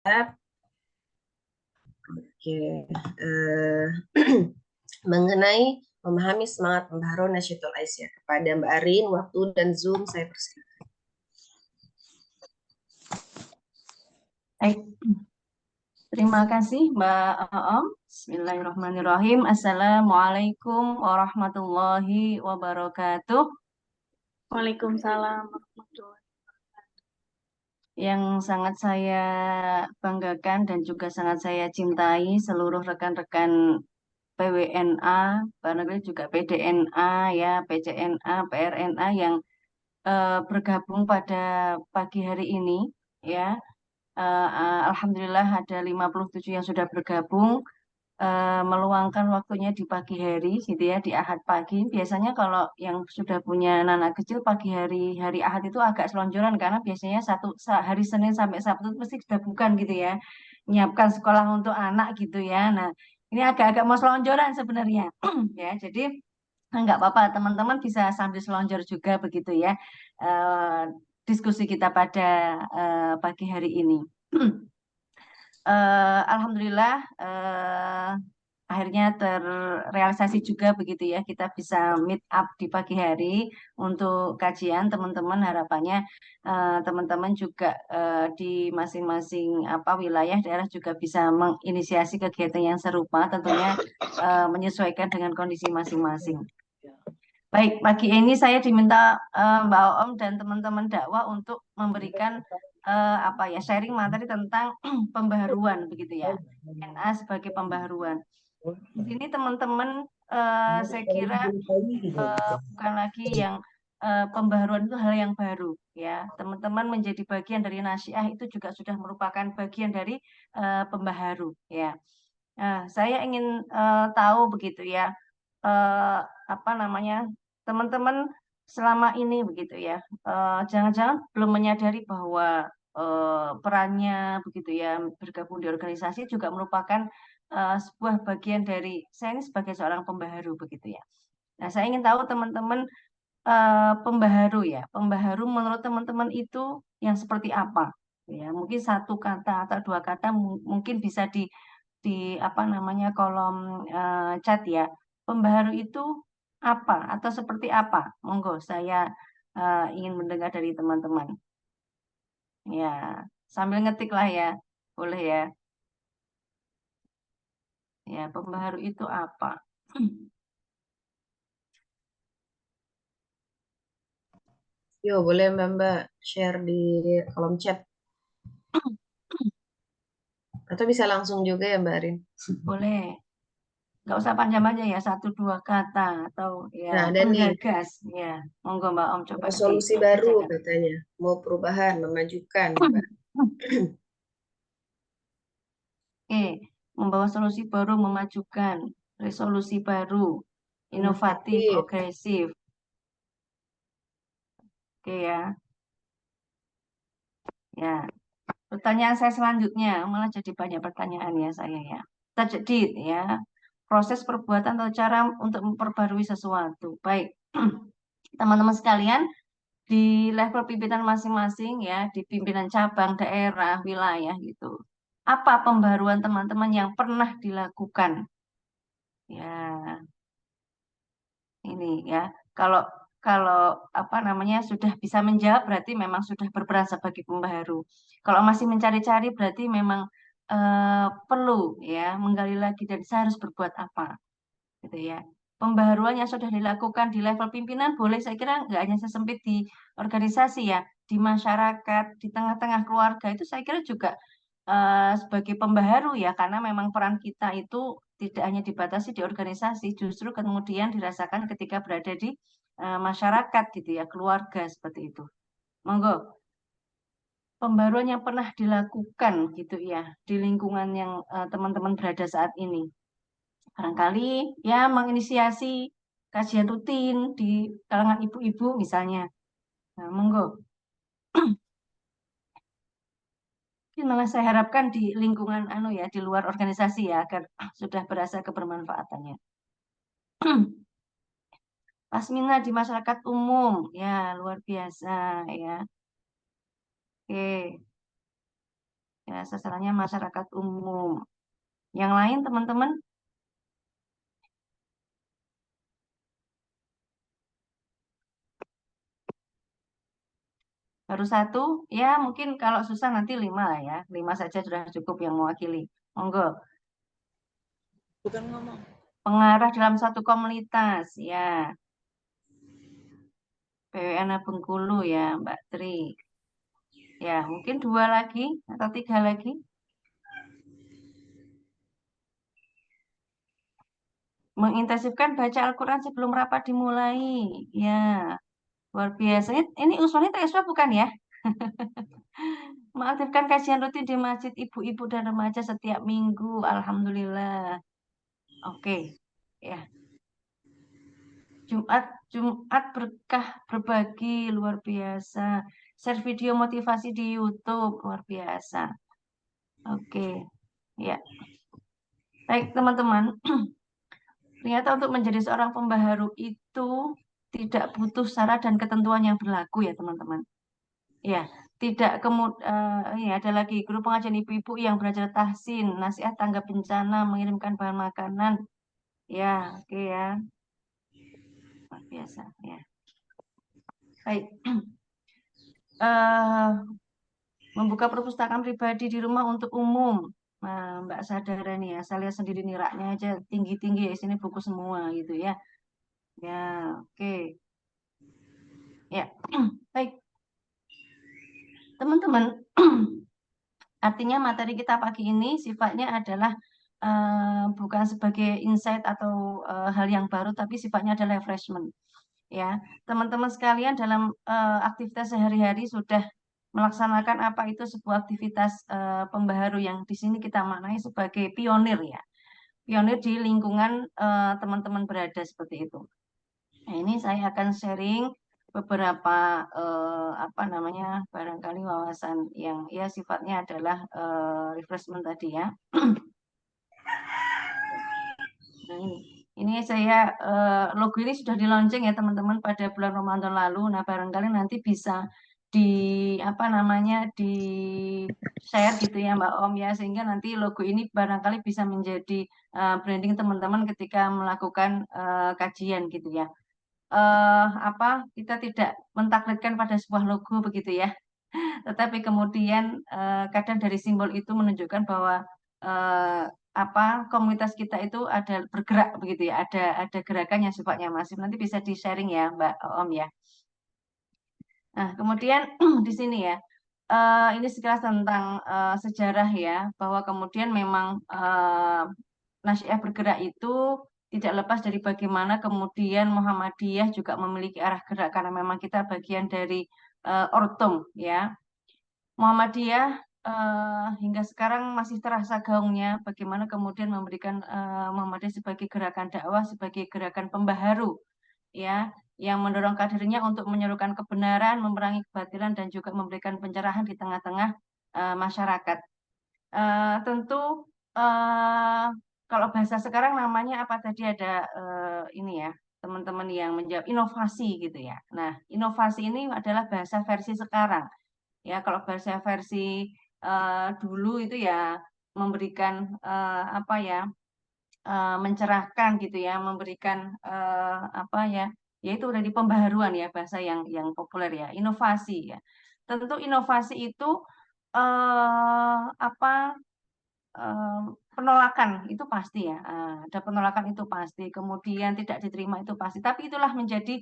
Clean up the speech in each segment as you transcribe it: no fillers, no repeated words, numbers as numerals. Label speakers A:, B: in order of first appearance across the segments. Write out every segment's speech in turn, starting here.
A: Oke, eh, mengenai memahami semangat pembaharuan Nasyatul Aisyah kepada Mbak Arin, waktu dan Zoom saya persilakan.
B: Baik, terima kasih Mbak Aom. Bismillahirrahmanirrahim. Assalamualaikum warahmatullahi wabarakatuh.
C: Waalaikumsalam warahmatullahi.
B: Yang sangat saya banggakan dan juga sangat saya cintai seluruh rekan-rekan PWNA, barangkali juga PDNA, ya, PCNA, PRNA yang bergabung pada pagi hari ini, ya. Alhamdulillah ada 57 yang sudah bergabung, meluangkan waktunya di pagi hari gitu ya, di Ahad pagi. Biasanya kalau yang sudah punya anak kecil pagi hari Ahad itu agak selonjoran karena biasanya hari Senin sampai Sabtu itu pasti sudah bukan gitu ya, menyiapkan sekolah untuk anak gitu ya. Nah, ini agak-agak mau selonjoran sebenarnya ya. Jadi nggak apa-apa, teman-teman bisa sambil selonjor juga begitu ya, eh, diskusi kita pada pagi hari ini. Alhamdulillah, akhirnya terrealisasi juga begitu ya, kita bisa meet up di pagi hari untuk kajian. Teman-teman harapannya teman-teman juga di masing-masing apa wilayah daerah juga bisa menginisiasi kegiatan yang serupa, tentunya menyesuaikan dengan kondisi masing-masing. Baik, pagi ini saya diminta Mbak Om dan teman-teman dakwah untuk memberikan apa ya, sharing materi tentang pembaharuan begitu ya. NA sebagai pembaharuan. Di sini teman-teman, saya kira bukan lagi yang pembaharuan itu hal yang baru ya. Teman-teman menjadi bagian dari Nasiah itu juga sudah merupakan bagian dari pembaharu ya. Nah, saya ingin tahu begitu ya, eh, apa namanya, teman-teman selama ini begitu ya, jangan-jangan belum menyadari bahwa perannya begitu ya, bergabung di organisasi juga merupakan sebuah bagian dari saya ini sebagai seorang pembaharu begitu ya. Nah, saya ingin tahu teman-teman, pembaharu ya, pembaharu menurut teman-teman itu yang seperti apa? Ya, mungkin satu kata atau dua kata mungkin bisa di apa namanya kolom chat ya. Pembaharu itu apa atau seperti apa? Monggo, saya ingin mendengar dari teman-teman. Ya, sambil ngetik lah ya, boleh ya. Ya, pembaharu itu apa?
A: Yo, boleh Mbak share di kolom chat atau bisa langsung juga ya Mbak Arin.
B: Boleh. Nggak usah panjang-panjang ya, satu dua kata atau ya
A: Nah, ada nih,
B: penggagas ya. Monggo Mbak Om coba
A: resolusi baru
B: dibacakan.
A: katanya, mau perubahan, memajukan, Mbak.
B: Oke, membawa solusi baru, memajukan, resolusi baru, inovatif,
A: Inovatif.
B: progresif. Oke ya, ya. Pertanyaan saya selanjutnya, malah jadi banyak pertanyaan ya saya ya. Tajdid ya, proses perbuatan atau cara untuk memperbarui sesuatu. Baik, teman-teman sekalian, di level pimpinan masing-masing ya, di pimpinan cabang, daerah, wilayah gitu. Apa pembaruan teman-teman yang pernah dilakukan? Ya, ini ya. Kalau kalau apa namanya sudah bisa menjawab berarti memang sudah berperan sebagai pembaharu. Kalau masih mencari-cari berarti memang perlu ya menggali lagi dan saya harus berbuat apa gitu ya. Pembaharuan yang sudah dilakukan di level pimpinan boleh, saya kira nggak hanya sesempit di organisasi ya, di masyarakat, di tengah-tengah keluarga itu saya kira juga sebagai pembaharu ya, karena memang peran kita itu tidak hanya dibatasi di organisasi, justru kemudian dirasakan ketika berada di masyarakat gitu ya, keluarga seperti itu. Monggo, pembaruan yang pernah dilakukan gitu ya di lingkungan yang teman-teman berada saat ini. Barangkali ya menginisiasi kajian rutin di kalangan ibu-ibu misalnya. Nah, monggo. Mungkin malah saya harapkan di lingkungan anu ya, di luar organisasi ya, agar sudah berasa kebermanfaatannya. Pasmina di masyarakat umum, ya luar biasa ya. Oke, Ya, sasarannya masyarakat umum. Yang lain teman-teman? Baru satu, ya mungkin kalau susah nanti 5 lah ya. 5 saja sudah cukup yang mewakili. Monggo.
C: Bukan ngomong.
B: Pengarah dalam satu komunitas, ya. PWN Bengkulu ya, Mbak Tri. Ya, mungkin 2 lagi atau 3 lagi. Mengintensifkan baca Al-Quran sebelum rapat dimulai. Ya, luar biasa. Ini usulnya TSW bukan ya? Mengaktifkan kajian rutin di masjid ibu-ibu dan remaja setiap minggu. Alhamdulillah. Oke, ya. Jumat berkah berbagi luar biasa. Share video motivasi di YouTube luar biasa. Oke, ya. Baik teman-teman. Ternyata untuk menjadi seorang pembaharu itu tidak butuh syarat dan ketentuan yang berlaku ya teman-teman. Ya, tidak ya ada lagi guru pengajian ibu-ibu yang belajar tahsin, nasihat tangga bencana, mengirimkan bahan makanan. Ya, oke ya. Luar biasa ya. Baik. Membuka perpustakaan pribadi di rumah untuk umum. Nah, Mbak sadar nih ya, saya lihat sendiri nih raknya aja tinggi-tinggi ya, sini buku semua gitu ya. Ya, oke. Ya, baik. Teman-teman, artinya materi kita pagi ini sifatnya adalah bukan sebagai insight atau hal yang baru, tapi sifatnya adalah refreshment. Ya, teman-teman sekalian dalam aktivitas sehari-hari sudah melaksanakan apa itu sebuah aktivitas pembaharu yang di sini kita maknai sebagai pionir ya. Pionir di lingkungan teman-teman berada seperti itu. Nah, ini saya akan sharing beberapa apa namanya barangkali wawasan yang ya sifatnya adalah refreshment tadi ya. Nah, ini saya logo ini sudah di launching ya teman-teman pada bulan Ramadan lalu. Nah, barangkali nanti bisa di apa namanya di share gitu ya Mbak Om ya, sehingga nanti logo ini barangkali bisa menjadi branding teman-teman ketika melakukan kajian gitu ya. Apa kita tidak mentaklidkan pada sebuah logo begitu ya, tetapi kemudian kadang dari simbol itu menunjukkan bahwa apa komunitas kita itu ada bergerak begitu ya, ada gerakan yang sifatnya masif. Nanti bisa di sharing ya Mbak Om ya. Nah, kemudian di sini ya, ini sekilas tentang sejarah ya, bahwa kemudian memang Nasyiyah bergerak itu tidak lepas dari bagaimana kemudian Muhammadiyah juga memiliki arah gerak karena memang kita bagian dari Ortum ya. Muhammadiyah hingga sekarang masih terasa gaungnya bagaimana kemudian memberikan Muhammadiyah sebagai gerakan dakwah, sebagai gerakan pembaharu ya, yang mendorong kadernya untuk menyerukan kebenaran, memerangi kebatilan dan juga memberikan pencerahan di tengah-tengah masyarakat. Tentu kalau bahasa sekarang namanya apa tadi ada ini ya teman-teman yang menjawab inovasi gitu ya. Nah, inovasi ini adalah bahasa versi sekarang. Ya, kalau bahasa versi dulu itu ya memberikan apa ya mencerahkan gitu ya, memberikan apa ya, yaitu udah di pembaharuan ya bahasa yang populer ya, inovasi ya. Tentu inovasi itu apa penolakan itu pasti ya, ada penolakan itu pasti, kemudian tidak diterima itu pasti, tapi itulah menjadi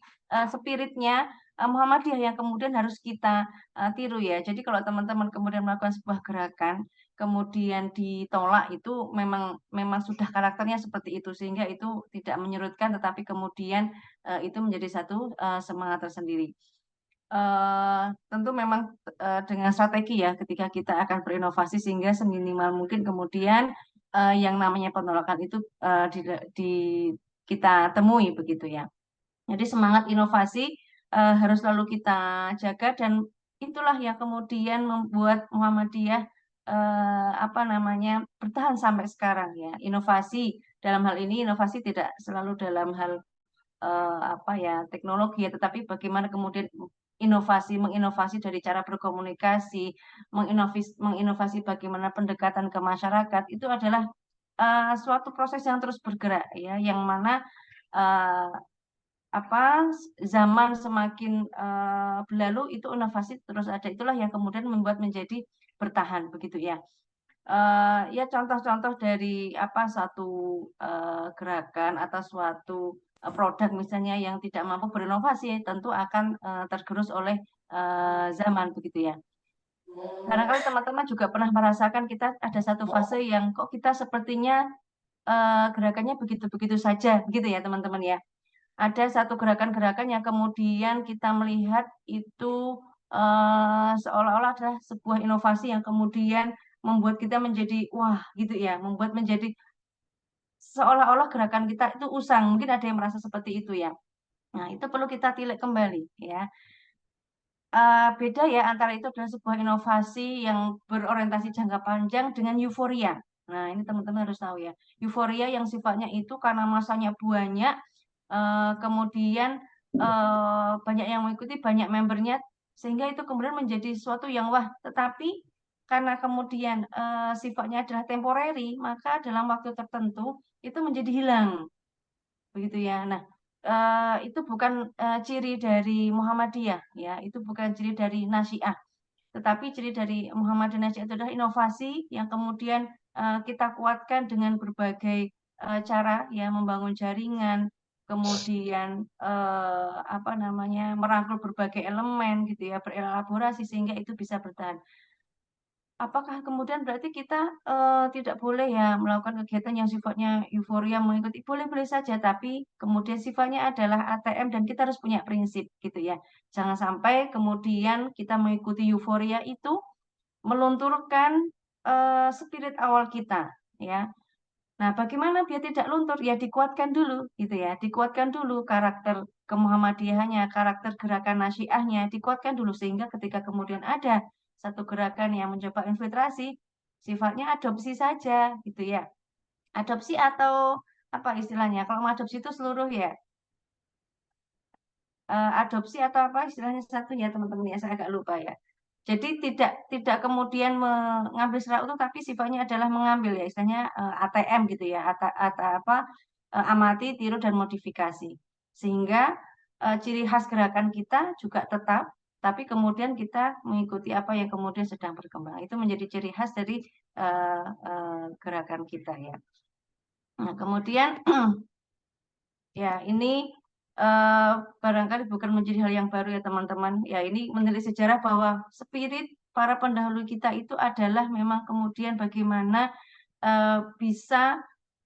B: spiritnya Muhammadiyah yang kemudian harus kita tiru ya. Jadi kalau teman-teman kemudian melakukan sebuah gerakan, kemudian ditolak itu memang memang sudah karakternya seperti itu, sehingga itu tidak menyurutkan, tetapi kemudian itu menjadi satu semangat tersendiri. Tentu memang dengan strategi ya ketika kita akan berinovasi sehingga seminimal mungkin kemudian yang namanya penolakan itu kita temui begitu ya. Jadi semangat inovasi harus selalu kita jaga dan itulah yang kemudian membuat Muhammadiyah apa namanya bertahan sampai sekarang ya. Inovasi dalam hal ini inovasi tidak selalu dalam hal apa ya teknologi ya, tetapi bagaimana kemudian menginovasi dari cara berkomunikasi, menginovasi bagaimana pendekatan ke masyarakat, itu adalah suatu proses yang terus bergerak ya, yang mana zaman semakin berlalu itu inovasi terus ada, itulah yang kemudian membuat menjadi bertahan begitu ya. Ya contoh-contoh dari satu gerakan atau suatu produk misalnya yang tidak mampu berinovasi tentu akan tergerus oleh zaman begitu ya. Barangkali teman-teman juga pernah merasakan kita ada satu fase yang kok kita sepertinya gerakannya begitu-begitu saja begitu ya teman-teman ya. Ada satu gerakan-gerakan yang kemudian kita melihat itu seolah-olah adalah sebuah inovasi yang kemudian membuat kita menjadi wah gitu ya, membuat menjadi seolah-olah gerakan kita itu usang. Mungkin ada yang merasa seperti itu ya. Nah, itu perlu kita tilik kembali ya. Beda ya antara itu adalah sebuah inovasi yang berorientasi jangka panjang dengan euforia. Nah, ini teman-teman harus tahu ya. Euforia yang sifatnya itu karena masanya banyak, kemudian banyak yang mengikuti, banyak membernya, sehingga itu kemudian menjadi sesuatu yang wah. Tetapi karena kemudian sifatnya adalah temporary, maka dalam waktu tertentu itu menjadi hilang, begitu ya. Nah, itu bukan ciri dari Muhammadiyah, ya. Itu bukan ciri dari Nasyiah. Tetapi ciri dari Muhammadiyah Nasyiah itu adalah inovasi yang kemudian kita kuatkan dengan berbagai cara, ya, membangun jaringan, kemudian merangkul berbagai elemen gitu ya, berelaborasi sehingga itu bisa bertahan. Apakah kemudian berarti kita tidak boleh ya melakukan kegiatan yang sifatnya euforia mengikuti? Boleh-boleh saja, tapi kemudian sifatnya adalah ATM dan kita harus punya prinsip gitu ya. Jangan sampai kemudian kita mengikuti euforia itu melunturkan spirit awal kita ya. Nah, bagaimana biar tidak luntur? Ya dikuatkan dulu gitu ya. Dikuatkan dulu karakter kemuhammadiyahannya, karakter gerakan nasyiahnya, dikuatkan dulu sehingga ketika kemudian ada satu gerakan yang mencoba infiltrasi, sifatnya adopsi saja gitu ya. Adopsi atau apa istilahnya? Kalau mengadopsi itu seluruh ya. Adopsi atau apa istilahnya satu ya teman-teman ya, saya agak lupa ya. Jadi tidak kemudian mengambil secara utuh, tapi sifatnya adalah mengambil ya, istilahnya ATM gitu ya, amati, tiru dan modifikasi. Sehingga ciri khas gerakan kita juga tetap, tapi kemudian kita mengikuti apa yang kemudian sedang berkembang. Itu menjadi ciri khas dari gerakan kita ya. Nah, kemudian ya ini barangkali bukan menjadi hal yang baru ya teman-teman. Ya ini menelis sejarah bahwa spirit para pendahulu kita itu adalah memang kemudian bagaimana bisa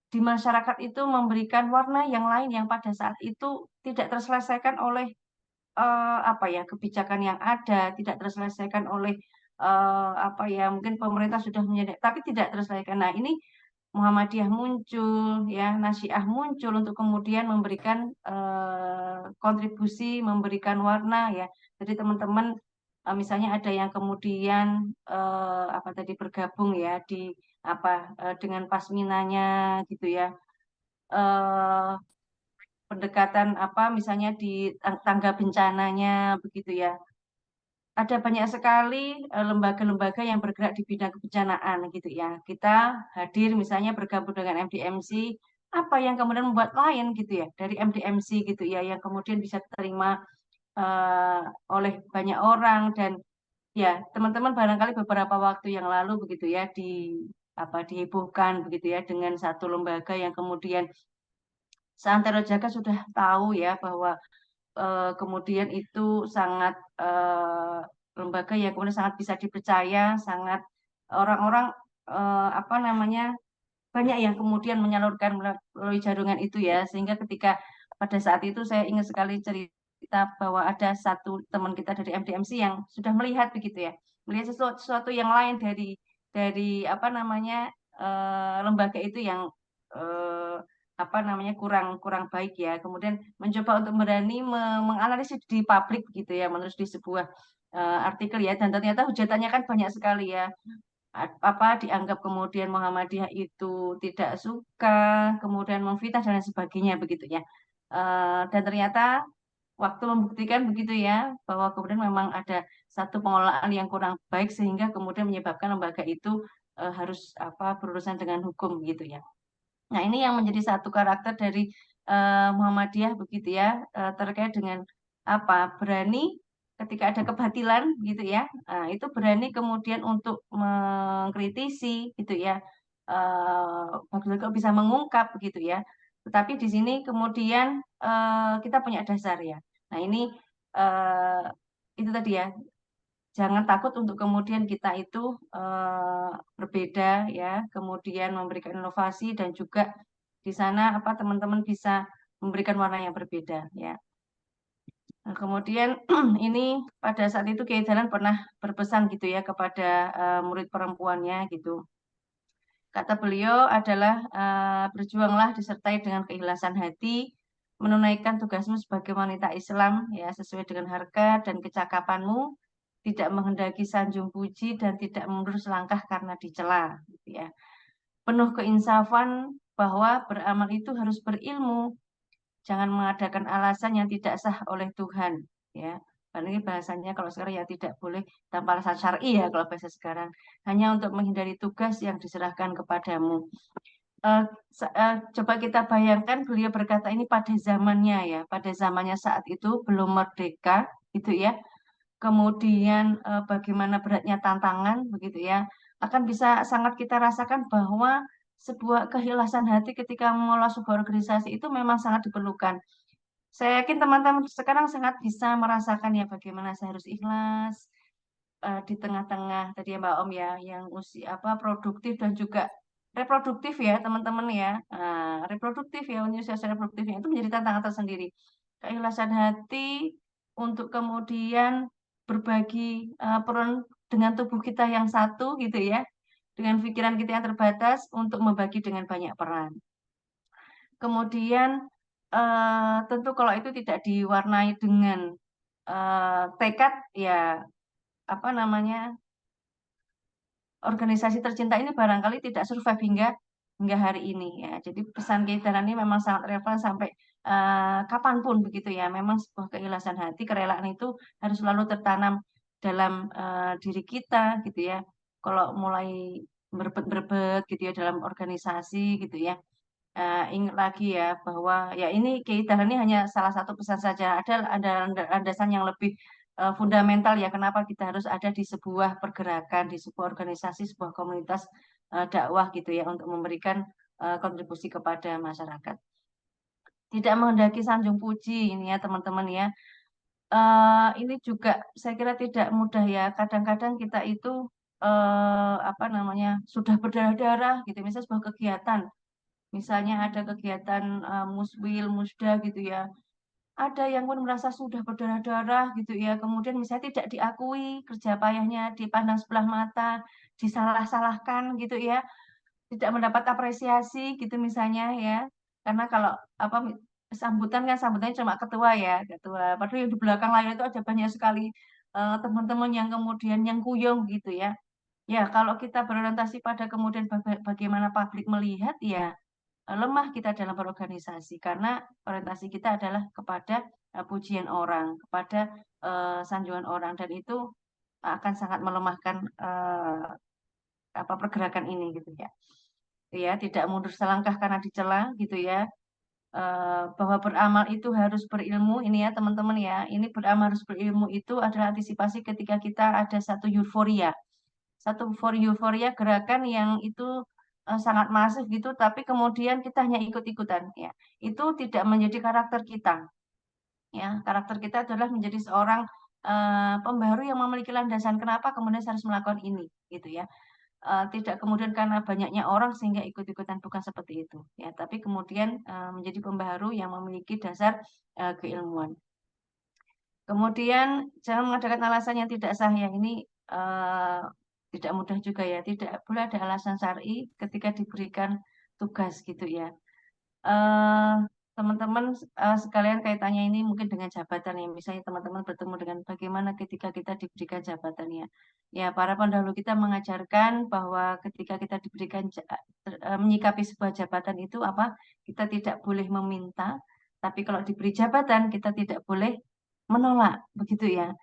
B: di masyarakat itu memberikan warna yang lain yang pada saat itu tidak terselesaikan oleh kebijakan yang ada, tidak terselesaikan oleh mungkin pemerintah sudah menyediakan, tapi tidak terselesaikan. Nah ini Muhammadiyah muncul, ya, Nasyiah muncul untuk kemudian memberikan kontribusi, memberikan warna, ya. Jadi teman-teman, misalnya ada yang kemudian bergabung ya di dengan pasminanya, gitu ya. Pendekatan misalnya di tangga bencananya, begitu ya. Ada banyak sekali lembaga-lembaga yang bergerak di bidang kebencanaan gitu ya. Kita hadir misalnya bergabung dengan MDMC, apa yang kemudian membuat lain gitu ya dari MDMC gitu ya, yang kemudian bisa diterima oleh banyak orang. Dan ya teman-teman barangkali beberapa waktu yang lalu begitu ya dihebohkan begitu ya dengan satu lembaga yang kemudian seantero jagat sudah tahu ya bahwa kemudian itu sangat lembaga yang kemudian sangat bisa dipercaya, sangat orang-orang banyak yang kemudian menyalurkan melalui jaringan itu ya, sehingga ketika pada saat itu saya ingat sekali cerita bahwa ada satu teman kita dari MDMC yang sudah melihat begitu ya, melihat sesuatu yang lain dari lembaga itu yang kurang baik ya, kemudian mencoba untuk berani menganalisis di publik gitu ya, menulis di sebuah artikel ya, dan ternyata hujatannya kan banyak sekali ya, dianggap kemudian Muhammadiyah itu tidak suka, kemudian memfitnah dan lain sebagainya begitu ya, dan ternyata waktu membuktikan begitu ya, bahwa kemudian memang ada satu pengelolaan yang kurang baik sehingga kemudian menyebabkan lembaga itu harus berurusan dengan hukum gitu ya. Nah, ini yang menjadi satu karakter dari Muhammadiyah begitu ya, terkait dengan berani ketika ada kebatilan gitu ya, itu berani kemudian untuk mengkritisi gitu ya, bagus kok bisa mengungkap gitu ya. Tetapi di sini kemudian kita punya dasar ya. Nah, ini eh, itu tadi ya, jangan takut untuk kemudian kita itu berbeda ya, kemudian memberikan inovasi dan juga di sana teman-teman bisa memberikan warna yang berbeda ya. Nah, kemudian ini pada saat itu Kiai Dahlan pernah berpesan gitu ya kepada murid perempuannya gitu. Kata beliau adalah berjuanglah disertai dengan keikhlasan hati, menunaikan tugasmu sebagai wanita Islam ya sesuai dengan harkat dan kecakapanmu, tidak menghendaki sanjung puji dan tidak mundur selangkah karena dicela gitu ya. Penuh keinsafan bahwa beramal itu harus berilmu, jangan mengadakan alasan yang tidak sah oleh Tuhan ya. Karena ini bahasanya kalau sekarang ya tidak boleh tanpa alasan syar'i ya kalau bahasa sekarang, hanya untuk menghindari tugas yang diserahkan kepadamu. Coba kita bayangkan beliau berkata ini pada zamannya ya, pada zamannya saat itu belum merdeka gitu ya. Kemudian bagaimana beratnya tantangan begitu ya, akan bisa sangat kita rasakan bahwa sebuah keikhlasan hati ketika mengelola sebuah organisasi itu memang sangat diperlukan. Saya yakin teman-teman sekarang sangat bisa merasakan ya bagaimana saya harus ikhlas di tengah-tengah tadi ya Mbak Om ya, yang usia produktif dan juga reproduktif ya teman-teman ya. Reproduktif ya, usia reproduktifnya itu menjadi tantangan tersendiri. Keikhlasan hati untuk kemudian berbagi peran dengan tubuh kita yang satu gitu ya, dengan pikiran kita yang terbatas untuk membagi dengan banyak peran. Kemudian tentu kalau itu tidak diwarnai dengan tekad ya organisasi tercinta ini barangkali tidak survive hingga hari ini ya. Jadi pesan Kiai Dahlan ini memang sangat relevan sampai kapanpun begitu ya. Memang sebuah keikhlasan hati, kerelaan itu harus selalu tertanam dalam diri kita gitu ya. Kalau mulai berbet-berbet gitu ya dalam organisasi gitu ya. Ingat lagi ya bahwa ya ini Kiai Dahlan ini hanya salah satu pesan saja. Ada landasan yang lebih fundamental ya kenapa kita harus ada di sebuah pergerakan, di sebuah organisasi, sebuah komunitas dakwah gitu ya untuk memberikan kontribusi kepada masyarakat. Tidak menghendaki sanjung puji ini ya teman-teman ya. Ini juga saya kira tidak mudah ya. Kadang-kadang kita itu sudah berdarah-darah gitu, misalnya sebuah kegiatan. Misalnya ada kegiatan muswil, musda gitu ya. Ada yang pun merasa sudah berdarah-darah gitu ya. Kemudian misalnya tidak diakui kerja payahnya, dipandang sebelah mata, disalah-salahkan gitu ya. Tidak mendapat apresiasi gitu misalnya ya. Karena kalau sambutannya cuma ketua ya, ketua. Padahal yang di belakang layar itu ada banyak sekali teman-teman yang kemudian yang kuyung gitu ya. Ya, kalau kita berorientasi pada kemudian bagaimana publik melihat ya lemah kita dalam berorganisasi karena orientasi kita adalah kepada pujian orang, kepada sanjungan orang dan itu akan sangat melemahkan pergerakan ini gitu ya. Ya, tidak mundur selangkah karena dicela gitu ya. Bahwa beramal itu harus berilmu ini ya teman-teman ya. Ini beramal harus berilmu itu adalah antisipasi ketika kita ada satu euforia. Satu euforia gerakan yang itu sangat masif gitu, tapi kemudian kita hanya ikut-ikutan ya. Itu tidak menjadi karakter kita. Ya, karakter kita adalah menjadi seorang pembaharu yang memiliki landasan kenapa kemudian saya harus melakukan ini gitu ya. Tidak kemudian karena banyaknya orang sehingga ikut-ikutan, bukan seperti itu ya, tapi kemudian menjadi pembaharu yang memiliki dasar keilmuan. Kemudian jangan mengadakan alasan yang tidak sah ya, ini tidak mudah juga ya, tidak boleh ada alasan syar'i ketika diberikan tugas gitu ya. Teman-teman sekalian kaitannya ini mungkin dengan jabatan ya, misalnya teman-teman bertemu dengan bagaimana ketika kita diberikan jabatan ya. Ya, para pendahulu kita mengajarkan bahwa ketika kita diberikan menyikapi sebuah jabatan itu kita tidak boleh meminta, tapi kalau diberi jabatan kita tidak boleh menolak, begitu ya.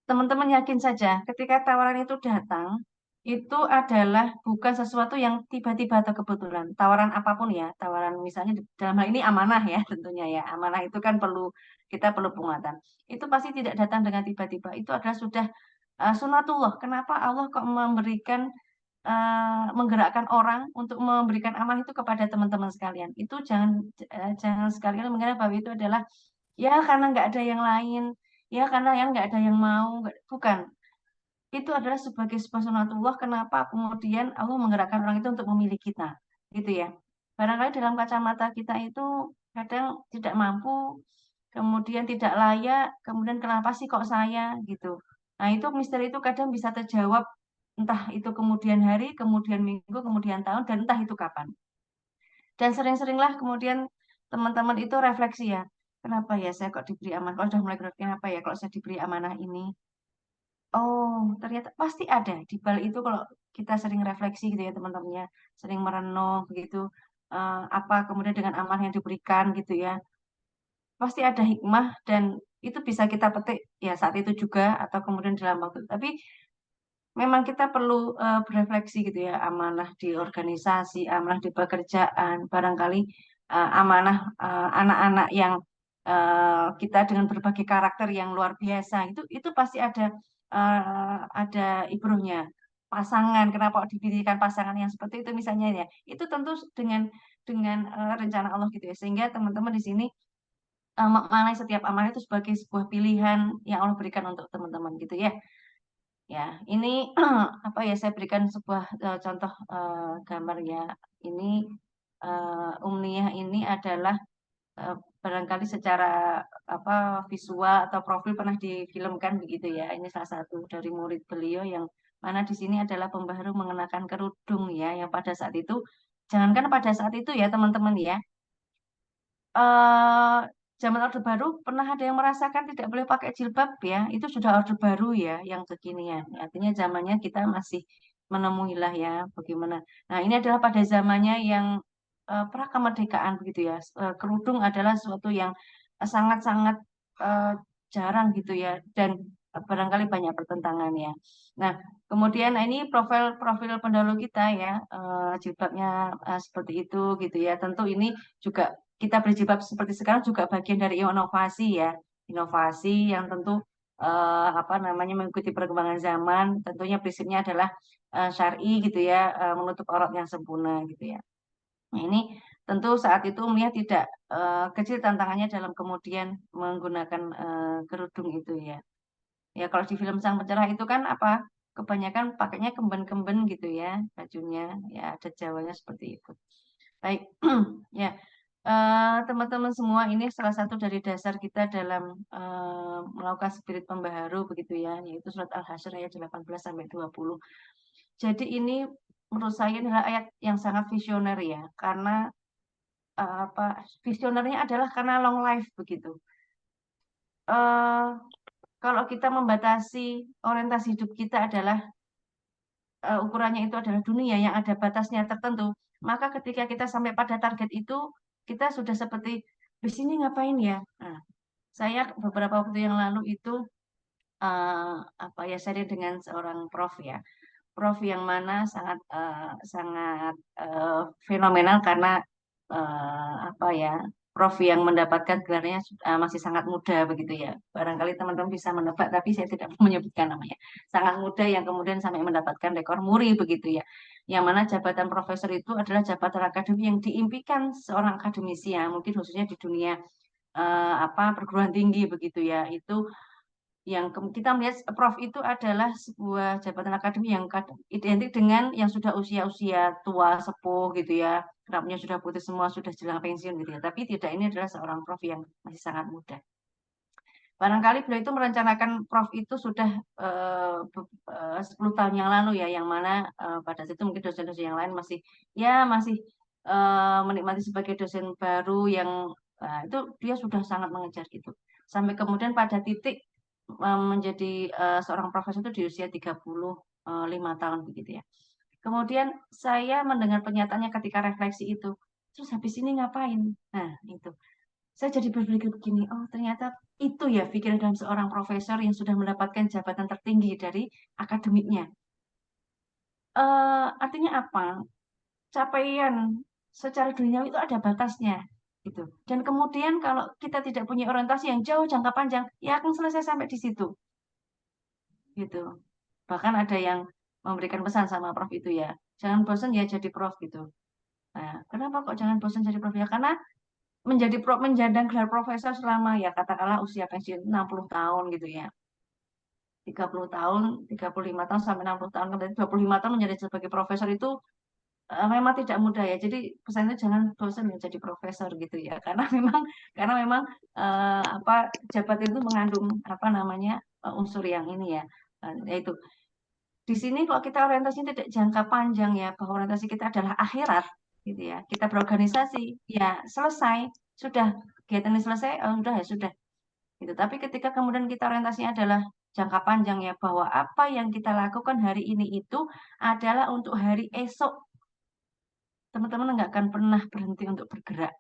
B: Teman-teman yakin saja ketika tawaran itu datang, itu adalah bukan sesuatu yang tiba-tiba atau kebetulan. Tawaran apapun ya, tawaran misalnya dalam hal ini amanah ya tentunya ya. Amanah itu kan kita perlu penguatan. Itu pasti tidak datang dengan tiba-tiba. Itu adalah sudah sunatullah. Kenapa Allah kok menggerakkan orang untuk memberikan amanah itu kepada teman-teman sekalian? Itu jangan sekali-kali mengira bahwa itu adalah ya karena nggak ada yang lain, ya karena yang nggak ada yang mau, bukan. Itu adalah sebagai sebuah sunatullah kenapa kemudian Allah menggerakkan orang itu untuk memilih kita, gitu ya. Barangkali dalam kacamata kita itu kadang tidak mampu, kemudian tidak layak, kemudian kenapa sih kok saya, gitu. Nah itu misteri itu kadang bisa terjawab entah itu kemudian hari, kemudian minggu, kemudian tahun, dan entah itu kapan. Dan sering-seringlah kemudian teman-teman itu refleksi ya, kenapa ya saya kok diberi amanah? Kalau sudah mulai grogi, kenapa ya kalau saya diberi amanah ini? Oh, ternyata pasti ada di balik itu kalau kita sering refleksi gitu ya teman-temannya, sering merenung begitu, apa kemudian dengan amanah yang diberikan gitu ya, pasti ada hikmah dan itu bisa kita petik ya saat itu juga atau kemudian dalam waktu. Tapi memang kita perlu berefleksi gitu ya, amanah di organisasi, amanah di pekerjaan, barangkali amanah anak-anak yang kita dengan berbagai karakter yang luar biasa itu pasti ada ibrohnya. Pasangan, kenapa kok dipilihkan pasangan yang seperti itu misalnya ya, itu tentu dengan rencana Allah gitu ya, sehingga teman-teman di sini memaknai setiap amanah itu sebagai sebuah pilihan yang Allah berikan untuk teman-teman gitu ya. Ya, ini apa ya saya berikan sebuah contoh gambarnya. Ini Umniyah ini adalah barangkali secara apa visual atau profil pernah difilmkan begitu ya. Ini salah satu dari murid beliau yang mana di sini adalah pembaharu mengenakan kerudung ya, yang pada saat itu jangankan pada saat itu ya teman-teman ya. eh Zaman Orde Baru pernah ada yang merasakan tidak boleh pakai jilbab ya, itu sudah Orde Baru ya, yang kekinian. Artinya zamannya kita masih menemuilah ya bagaimana. Nah ini adalah pada zamannya yang pra kemerdekaan begitu ya. Kerudung adalah sesuatu yang sangat-sangat eh, jarang gitu ya, dan barangkali banyak pertentangan ya. Nah kemudian ini profil pendahulu kita ya, jilbabnya seperti itu gitu ya. Tentu ini juga kita berjilbab seperti sekarang juga bagian dari inovasi ya, inovasi yang tentu apa namanya mengikuti perkembangan zaman, tentunya prinsipnya adalah syar'i gitu ya, menutup aurat yang sempurna gitu ya. Nah, ini tentu saat itu Mia tidak kecil tantangannya dalam kemudian menggunakan kerudung itu ya. Ya kalau di film Sang Pencerah itu kan apa? Kebanyakan pakainya kemben-kemben gitu ya, bajunya ya ada Jawanya seperti itu. Baik, ya teman-teman semua ini salah satu dari dasar kita dalam melakukan spirit pembaharu begitu ya, yaitu surat Al-Hasyr ayat 18 sampai 20. Jadi ini menurut saya adalah ayat yang sangat visioner ya, karena apa visionernya adalah karena long life begitu. eh Kalau kita membatasi orientasi hidup kita adalah ukurannya itu adalah dunia yang ada batasnya tertentu, maka ketika kita sampai pada target itu, kita sudah seperti di sini ngapain ya? Nah, saya beberapa waktu yang lalu itu apa ya sharing dengan seorang prof ya, prof yang mana sangat fenomenal karena apa ya, prof yang mendapatkan gelarnya masih sangat muda begitu ya. Barangkali teman-teman bisa menebak, tapi saya tidak mau menyebutkan namanya. Sangat muda yang kemudian sampai mendapatkan rekor muri begitu ya. Yang mana jabatan profesor itu adalah jabatan akademi yang diimpikan seorang akademisi ya, mungkin khususnya di dunia apa perguruan tinggi begitu ya. Itu yang kita melihat prof itu adalah sebuah jabatan akademi yang identik dengan yang sudah usia-usia tua sepuh gitu ya, rambutnya sudah putih semua, sudah jelang pensiun gitu ya. Tapi tidak, ini adalah seorang prof yang masih sangat muda. Barangkali beliau itu merencanakan prof itu sudah 10 tahun yang lalu ya, yang mana pada saat itu mungkin dosen-dosen yang lain masih menikmati sebagai dosen baru yang itu dia sudah sangat mengejar gitu. Sampai kemudian pada titik menjadi seorang profesor itu di usia 35 tahun begitu ya. Kemudian saya mendengar pernyataannya ketika refleksi itu, terus habis ini ngapain? Nah, itu. saya jadi berpikir begini, oh ternyata itu ya pikiran dalam seorang profesor yang sudah mendapatkan jabatan tertinggi dari akademiknya. Artinya apa? Capaian secara duniawi itu ada batasnya, gitu. Dan kemudian kalau kita tidak punya orientasi yang jauh jangka panjang, ya akan selesai sampai di situ, gitu. Bahkan ada yang memberikan pesan sama Prof itu ya, jangan bosan ya jadi Prof gitu. Nah, kenapa kok jangan bosan jadi Prof ya? Karena menjandang gelar profesor selama ya katakanlah usia pensiun 60 tahun gitu ya. 30 tahun, 35 tahun sampai 60 tahun, kemudian 25 tahun menjadi sebagai profesor itu memang tidak mudah ya. Jadi pesannya jangan bosan ya jadi profesor gitu ya. Karena memang apa jabatan itu mengandung apa namanya unsur yang ini ya. Yaitu di sini kalau kita orientasinya tidak jangka panjang ya, bahwa orientasi kita adalah akhirat gitu ya. Kita berorganisasi ya selesai, sudah kegiatan ini selesai, sudah ya sudah gitu. Tapi ketika kemudian kita orientasinya adalah jangka panjang ya, bahwa apa yang kita lakukan hari ini itu adalah untuk hari esok. Teman-teman nggak akan pernah berhenti untuk bergerak.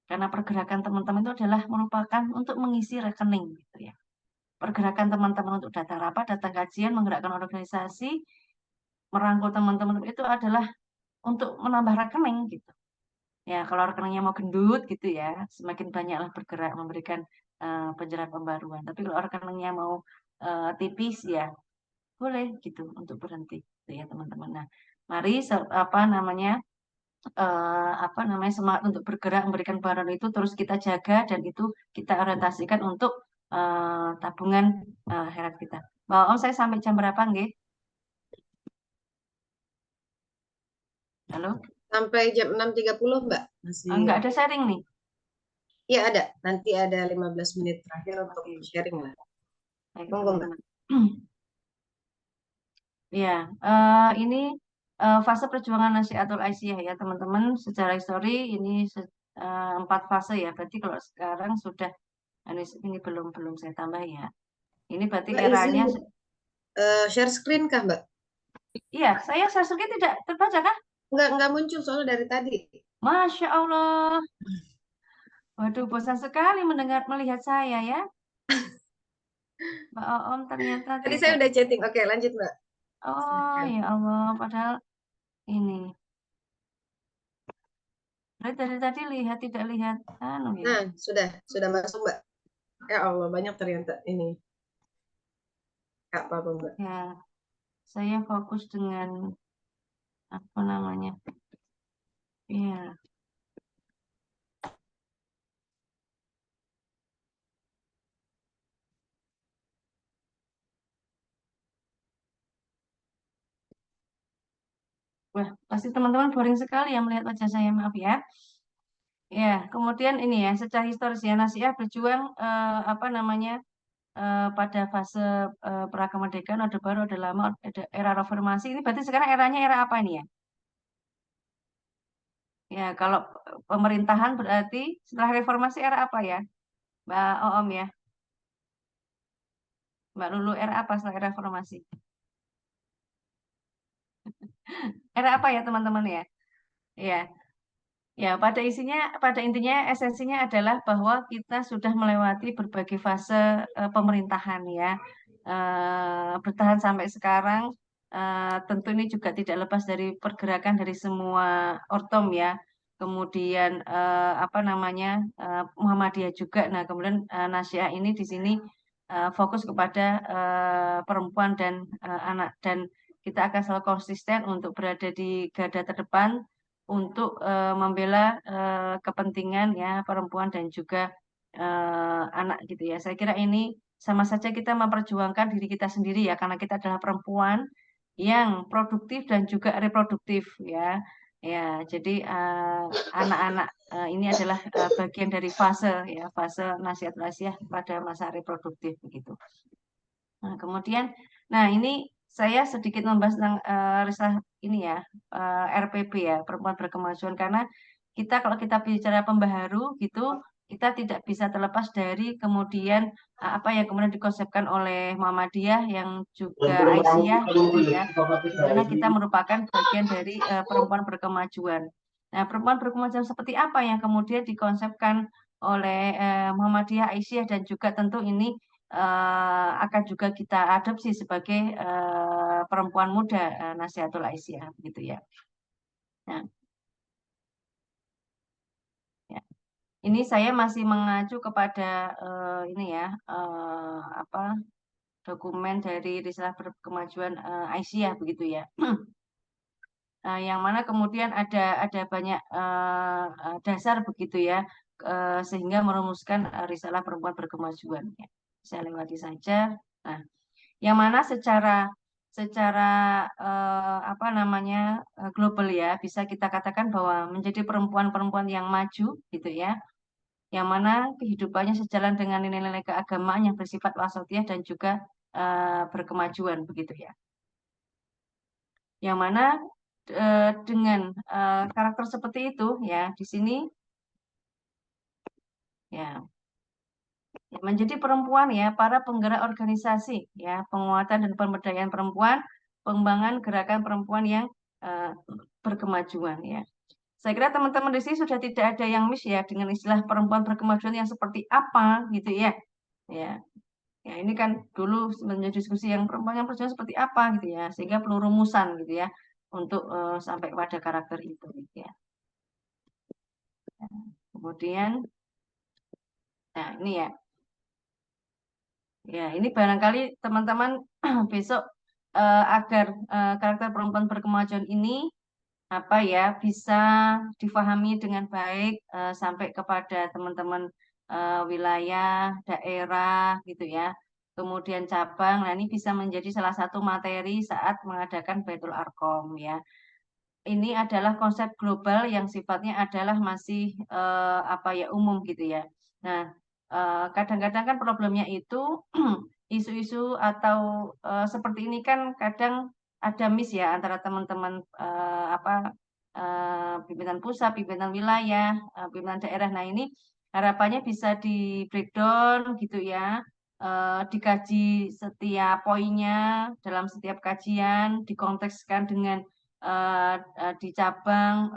B: Karena pergerakan teman-teman itu adalah merupakan untuk mengisi rekening gitu ya. Pergerakan teman-teman untuk data rapat, data kajian, menggerakkan organisasi, merangkul teman-teman itu adalah untuk menambah rekening gitu. Ya, kalau rekeningnya mau gendut gitu ya, semakin banyaklah bergerak memberikan pencerahan pembaruan. Tapi kalau rekeningnya mau tipis ya, boleh gitu untuk berhenti gitu ya teman-teman. Nah, mari apa namanya semangat untuk bergerak memberikan pembaruan itu terus kita jaga dan itu kita orientasikan untuk tabungan akhirat kita. Mbak Om, saya sampai jam berapa nggih? Halo?
A: Sampai jam 6.30 Mbak. Masih.
B: Nggak ada sharing nih.
A: Iya ada. Nanti ada 15 menit terakhir untuk
B: Oke.
A: sharing lah.
B: Baik,
A: Monggo Mbak.
B: Ya, ini fase perjuangan Nasyietul Aisyah ya teman-teman. Secara histori ini 4 fase ya. Berarti kalau sekarang sudah ini belum saya tambah ya. Ini berarti
A: Mbak
B: eranya.
A: izin share screen kah Mbak?
B: Iya, saya share tidak terbaca kah?
A: Nggak muncul soalnya dari tadi.
B: Masya Allah. Waduh, bosan sekali melihat saya ya. Mbak Om ternyata
A: Tadi saya
B: tidak.
A: udah chatting. Oke, lanjut Mbak.
B: Oh ya Allah, padahal ini. Berarti dari tadi tidak lihat anu ya.
A: Nah, sudah masuk Mbak. Ya Allah, banyak ternyata ini. Gak apa-apa Mbak.
B: Ya, saya fokus dengan apa namanya? Iya. Wah, pasti teman-teman boring sekali ya melihat wajah saya, maaf ya. Ya, kemudian ini ya, secara historis ya, Nasyiyah berjuang apa namanya pada fase prakemerdekaan, Orde Baru, Orde Lama, era reformasi. Ini berarti sekarang eranya era apa ini ya? Ya, kalau pemerintahan berarti setelah reformasi era apa ya? Mbak Oom ya. Mbak Lulu era apa setelah reformasi? Era apa ya teman-teman ya? Ya, ya pada intinya esensinya adalah bahwa kita sudah melewati berbagai fase pemerintahan ya. Bertahan sampai sekarang tentu ini juga tidak lepas dari pergerakan dari semua ortom ya. Kemudian apa namanya Muhammadiyah juga. Nah, kemudian Nasyiyah ini di sini fokus kepada perempuan dan anak dan kita akan selalu konsisten untuk berada di garda terdepan untuk membela kepentingan ya perempuan dan juga anak gitu ya. Saya kira ini sama saja kita memperjuangkan diri kita sendiri ya karena kita adalah perempuan yang produktif dan juga reproduktif ya. Ya, jadi anak-anak ini adalah bagian dari fase Nasyietul Aisyah pada masa reproduktif begitu. Nah, kemudian, nah ini saya sedikit membahas tentang risalah ini ya, RPP ya, Perempuan Berkemajuan, karena kalau kita bicara pembaharu gitu, kita tidak bisa terlepas dari kemudian apa yang kemudian dikonsepkan oleh Muhammadiyah yang juga Aisyah gitu ya, di mana kita merupakan bagian dari perempuan berkemajuan. Nah, perempuan berkemajuan seperti apa yang kemudian dikonsepkan oleh Muhammadiyah Aisyah, dan juga tentu ini akan juga kita adopsi sebagai perempuan muda Nasihatul Aisyah gitu ya. Nah, ya. Ini saya masih mengacu kepada ini ya apa dokumen dari Risalah Berkemajuan Aisyah begitu ya. Yang mana kemudian ada banyak dasar begitu ya, sehingga merumuskan Risalah Perempuan Berkemajuan. Ya. Saya lewati saja. Nah, yang mana secara apa namanya global ya, bisa kita katakan bahwa menjadi perempuan-perempuan yang maju gitu ya, yang mana kehidupannya sejalan dengan nilai-nilai keagamaan yang bersifat wasatiyah dan juga berkemajuan begitu ya. Yang mana dengan karakter seperti itu ya, di sini ya, menjadi perempuan ya, para penggerak organisasi ya, penguatan dan pemberdayaan perempuan, pengembangan gerakan perempuan yang eh, berkemajuan ya. Saya kira teman-teman di sini sudah tidak ada yang miss ya dengan istilah perempuan berkemajuan yang seperti apa gitu ya. Ya, ya ini kan dulu menjadi diskusi yang perempuan yang berjuang seperti apa gitu ya, sehingga perlu rumusan gitu ya untuk sampai pada karakter itu gitu ya. Kemudian, nah ini ya, ya ini barangkali teman-teman besok agar karakter perempuan berkemajuan ini apa ya bisa difahami dengan baik sampai kepada teman-teman wilayah, daerah gitu ya. Kemudian cabang, nah ini bisa menjadi salah satu materi saat mengadakan Baitul Arqam ya. Ini adalah konsep global yang sifatnya adalah masih apa ya umum gitu ya. Nah, kadang-kadang kan problemnya itu isu-isu atau seperti ini kan kadang ada miss ya antara teman-teman apa pimpinan pusat, pimpinan wilayah, pimpinan daerah. Nah, ini harapannya bisa di breakdown gitu ya. Dikaji setiap poinnya dalam setiap kajian, dikontekskan dengan di cabang,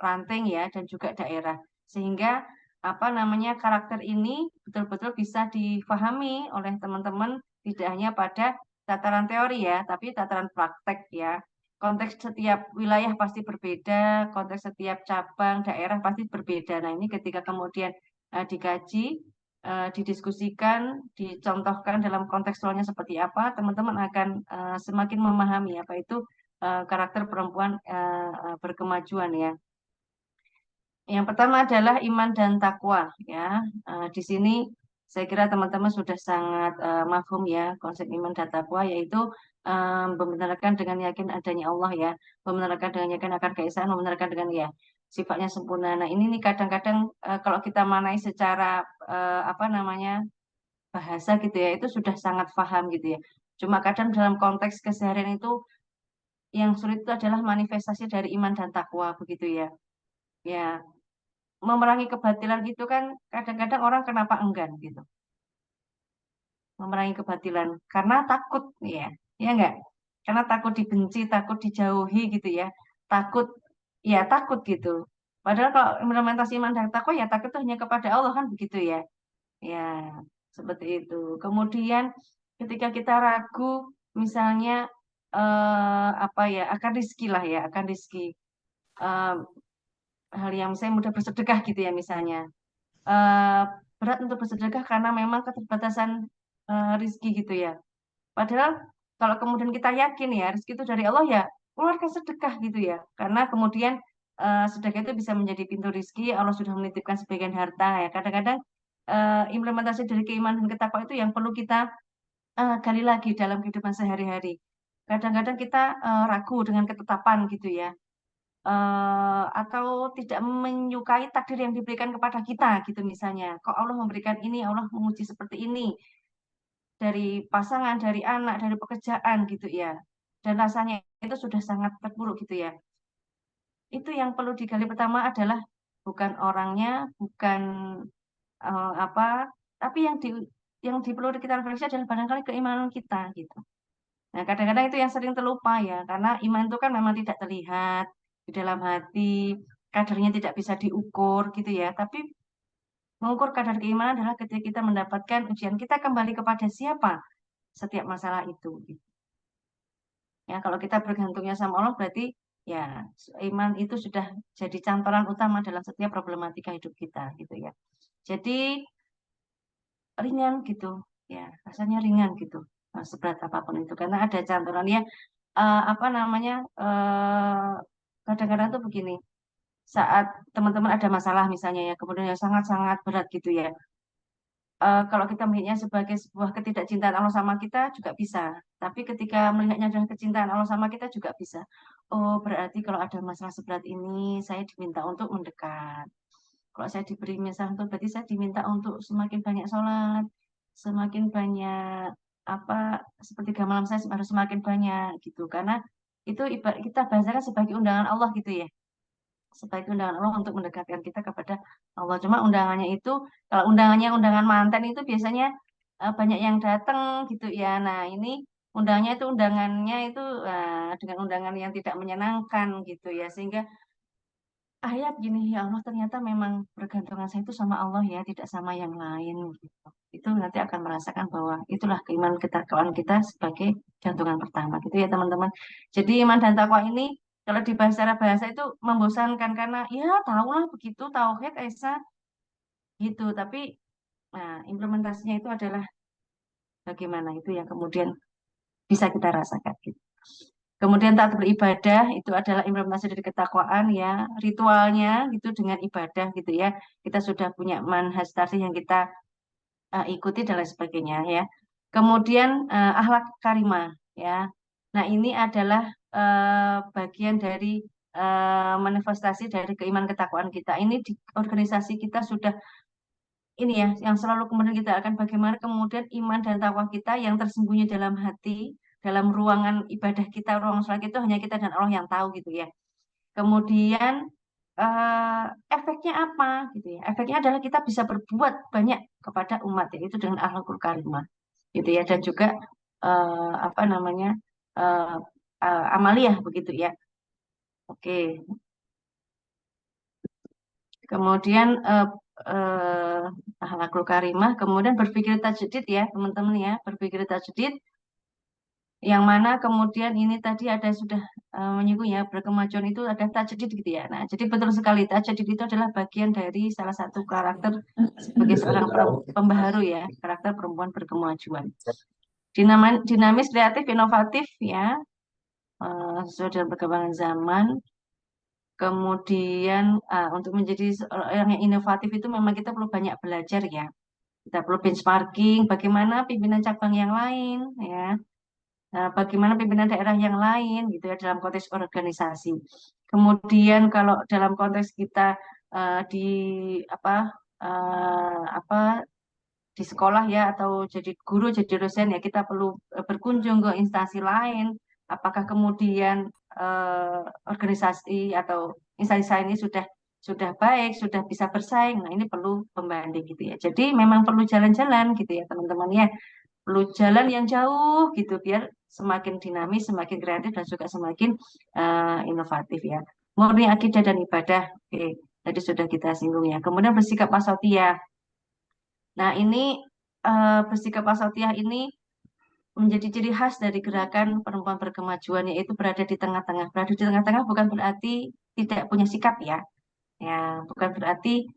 B: ranting ya, dan juga daerah. Sehingga apa namanya karakter ini betul-betul bisa difahami oleh teman-teman tidak hanya pada tataran teori ya, tapi tataran praktek ya. Konteks setiap wilayah pasti berbeda, konteks setiap cabang daerah pasti berbeda. Nah, ini ketika kemudian dikaji, didiskusikan, dicontohkan dalam kontekstualnya seperti apa, teman-teman akan semakin memahami apa itu karakter perempuan berkemajuan ya. Yang pertama adalah iman dan takwa ya. Di sini saya kira teman-teman sudah sangat mafhum ya konsep iman dan takwa, yaitu membenarkan dengan yakin adanya Allah ya, membenarkan dengan yakin akan keesaan, membenarkan dengan ya sifatnya sempurna. Nah ini nih kadang-kadang kalau kita manai secara apa namanya bahasa gitu ya, itu sudah sangat paham gitu ya. Cuma kadang dalam konteks keseharian itu yang sulit itu adalah manifestasi dari iman dan takwa begitu ya. Ya, memerangi kebatilan gitu kan kadang-kadang orang kenapa enggan gitu. Memerangi kebatilan karena takut ya. Ya enggak? Karena takut dibenci, takut dijauhi gitu ya. Takut ya takut gitu. Padahal kalau implementasi iman dan takwa ya takut itu hanya kepada Allah kan begitu ya. Ya, seperti itu. Kemudian ketika kita ragu misalnya apa ya akan rizki lah ya, akan rizki. Eh, hal yang saya mudah bersedekah gitu ya misalnya. Eh, berat untuk bersedekah karena memang keterbatasan rizki gitu ya. Padahal kalau kemudian kita yakin ya rizki itu dari Allah ya keluarkan sedekah gitu ya. Karena kemudian sedekah itu bisa menjadi pintu rizki. Allah sudah menitipkan sebagian harta ya. Kadang-kadang implementasi dari keimanan dan ketakwaan itu yang perlu kita gali lagi dalam kehidupan sehari-hari. Kadang-kadang kita ragu dengan ketetapan gitu ya, atau tidak menyukai takdir yang diberikan kepada kita gitu misalnya. Kok Allah memberikan ini, Allah menguji seperti ini dari pasangan, dari anak, dari pekerjaan gitu ya. Dan rasanya itu sudah sangat terpuruk gitu ya. Itu yang perlu digali pertama adalah bukan orangnya, bukan apa, tapi yang perlu kita refleksi adalah barangkali keimanan kita gitu. Nah, kadang-kadang itu yang sering terlupa ya, karena iman itu kan memang tidak terlihat di dalam hati, kadarnya tidak bisa diukur gitu ya. Tapi Mengukur kadar keimanan adalah ketika kita mendapatkan ujian, kita kembali kepada siapa setiap masalah itu. Ya, kalau kita bergantungnya sama Allah berarti ya iman itu sudah jadi cantolan utama dalam setiap problematika hidup kita gitu ya. Jadi ringan gitu, ya rasanya ringan gitu, seberat apapun itu karena ada cantolan ya apa namanya kadang-kadang tuh begini saat teman-teman ada masalah misalnya ya kemudian yang sangat-sangat berat gitu ya. Kalau kita melihatnya sebagai sebuah ketidakcintaan Allah sama kita juga bisa. Tapi ketika melihatnya adalah kecintaan Allah sama kita juga bisa. Oh, berarti kalau ada masalah seberat ini, saya diminta untuk mendekat. Kalau saya diberi masalah itu, berarti saya diminta untuk semakin banyak sholat, semakin banyak apa seperti malam saya harus semakin banyak gitu. Karena itu kita bahasakan sebagai undangan Allah gitu ya sebagai undangan Allah untuk mendekatkan kita kepada Allah. Cuma undangannya itu, kalau undangannya undangan mantan itu biasanya banyak yang datang gitu ya. Nah ini undangannya itu undangannya itu dengan undangan yang tidak menyenangkan gitu ya. Sehingga ayat gini, ya Allah ternyata memang bergantungan saya itu sama Allah ya, tidak sama yang lain gitu. Itu nanti akan merasakan bahwa itulah keimanan ketakwaan kita sebagai gantungan pertama gitu ya teman-teman. Jadi iman dan takwa ini kalau dibahas secara bahasa itu membosankan karena ya tahulah begitu tauhid Esa gitu. Tapi nah, implementasinya itu adalah bagaimana itu yang kemudian bisa kita rasakan gitu. Kemudian taat beribadah itu adalah implementasi dari ketakwaan ya, ritualnya gitu dengan ibadah gitu ya. Kita sudah punya manhaj tadi yang kita ikuti dan lain sebagainya ya. Kemudian akhlak karimah ya. Nah, ini adalah bagian dari manifestasi dari keimanan ketakwaan kita. Ini di organisasi kita sudah ini ya yang selalu kemudian kita akan bagaimana kemudian iman dan takwa kita yang tersembunyi dalam hati, dalam ruangan ibadah kita, ruang sholat itu hanya kita dan Allah yang tahu gitu ya. Kemudian eh, efeknya apa gitu ya? Efeknya adalah kita bisa berbuat banyak kepada umat ya, itu dengan akhlakul karimah gitu ya dan juga apa namanya eh, amaliyah begitu ya. Oke. Kemudian akhlakul karimah, kemudian berpikir tajdid ya teman-teman ya, berpikir tajdid yang mana kemudian ini tadi ada sudah menyinggung ya berkemajuan itu ada tajdid gitu ya. Nah, jadi betul sekali tajdid itu adalah bagian dari salah satu karakter sebagai seorang pembaharu ya, karakter perempuan berkemajuan. Dinamis, kreatif, inovatif ya, sesuai dengan perkembangan zaman. Kemudian untuk menjadi orang yang inovatif itu memang kita perlu banyak belajar ya. Kita perlu benchmarking bagaimana pimpinan cabang yang lain ya. Bagaimana pimpinan daerah yang lain gitu ya dalam konteks organisasi. Kemudian kalau dalam konteks kita di apa di sekolah ya atau jadi guru jadi dosen ya kita perlu berkunjung ke instansi lain. Apakah kemudian organisasi atau instansi ini sudah baik, sudah bisa bersaing. Nah, ini perlu pembanding gitu ya. Jadi memang perlu jalan-jalan gitu ya, teman-teman ya. Perlu jalan yang jauh gitu biar semakin dinamis, semakin kreatif dan juga semakin inovatif ya. Murni akidah dan ibadah. Oke, tadi sudah kita singgung ya. Kemudian bersikap wasatiyah. Nah, ini bersikap wasatiyah ini menjadi ciri khas dari gerakan perempuan berkemajuan yaitu berada di tengah-tengah. Berada di tengah-tengah bukan berarti tidak punya sikap ya. Ya, bukan berarti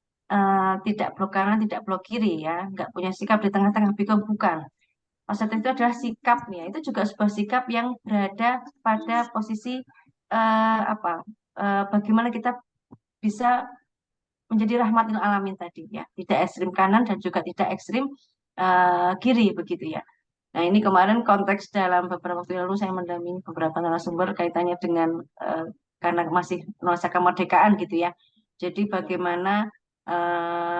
B: tidak blok kanan, tidak blok kiri ya, nggak punya sikap di tengah-tengah, bukan. Maksud itu adalah sikapnya, itu juga sebuah sikap yang berada pada posisi apa? Bagaimana kita bisa menjadi rahmatil alamin tadi ya, tidak ekstrim kanan dan juga tidak ekstrim kiri begitu ya. Nah, ini kemarin konteks dalam beberapa waktu lalu saya mendampingi beberapa narasumber kaitannya dengan karena masih masa kemerdekaan gitu ya. Jadi bagaimana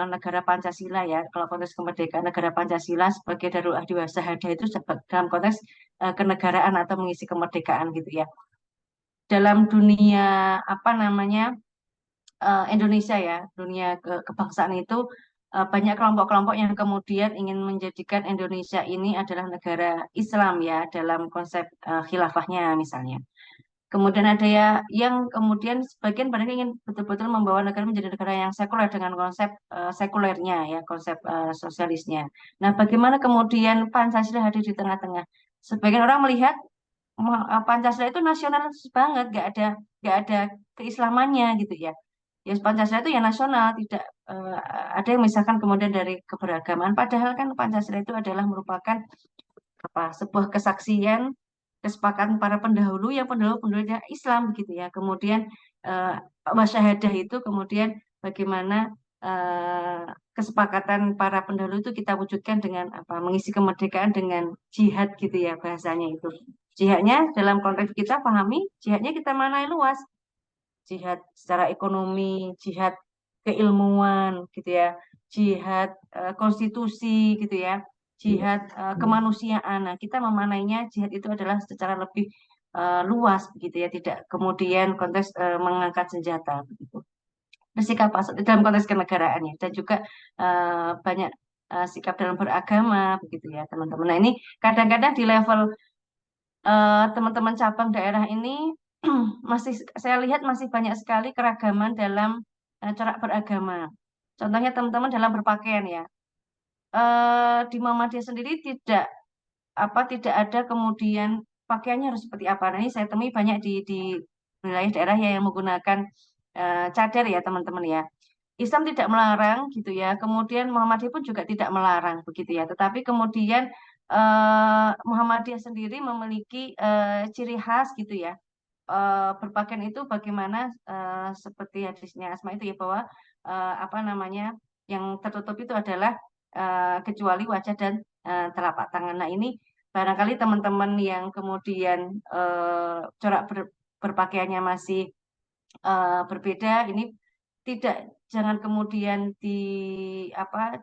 B: negara Pancasila ya, kalau konteks kemerdekaan negara Pancasila sebagai Darul Ahdi wa Syahadah itu dalam konteks kenegaraan atau mengisi kemerdekaan gitu ya. Dalam dunia apa namanya Indonesia ya, dunia kebangsaan itu banyak kelompok-kelompok yang kemudian ingin menjadikan Indonesia ini adalah negara Islam ya dalam konsep khilafahnya misalnya. Kemudian ada ya yang kemudian sebagian mereka ingin betul-betul membawa negara menjadi negara yang sekuler dengan konsep sekulernya ya, konsep sosialisnya. Nah, bagaimana kemudian Pancasila hadir di tengah-tengah? Sebagian orang melihat Pancasila itu nasionalis banget, nggak ada keislamannya gitu ya. Ya Pancasila itu ya nasional, tidak ada yang misalkan kemudian dari keberagaman. Padahal kan Pancasila itu adalah merupakan sebuah kesaksian kesepakatan para pendahulu yang pendahulunya Islam gitu ya. Kemudian eh, wasyahadah itu kemudian bagaimana eh, kesepakatan para pendahulu itu kita wujudkan dengan mengisi kemerdekaan dengan jihad gitu ya bahasanya itu. Jihadnya dalam konteks kita pahami, jihadnya kita manai luas. Jihad secara ekonomi, jihad keilmuan gitu ya, jihad konstitusi gitu ya, jihad kemanusiaan. Nah, kita memanainya jihad itu adalah secara lebih luas begitu ya, tidak kemudian konteks mengangkat senjata begitu. Bersikap dalam konteks kenegaraannya dan juga banyak sikap dalam beragama begitu ya teman-teman. Nah ini kadang-kadang di level teman-teman cabang daerah ini masih saya lihat masih banyak sekali keragaman dalam corak beragama. Contohnya teman-teman dalam berpakaian ya. Di Muhammadiyah sendiri tidak ada kemudian pakaiannya harus seperti apa. Nah, ini saya temui banyak di wilayah daerah yang menggunakan cadar ya teman-teman ya. Islam tidak melarang gitu ya. Kemudian Muhammadiyah pun juga tidak melarang begitu ya. Tetapi kemudian Muhammadiyah sendiri memiliki ciri khas gitu ya. Berpakaian itu bagaimana seperti hadisnya Asma itu ya bahwa apa namanya yang tertutup itu adalah kecuali wajah dan telapak tangan. Nah ini barangkali teman-teman yang kemudian corak berpakaiannya masih berbeda, ini tidak jangan kemudian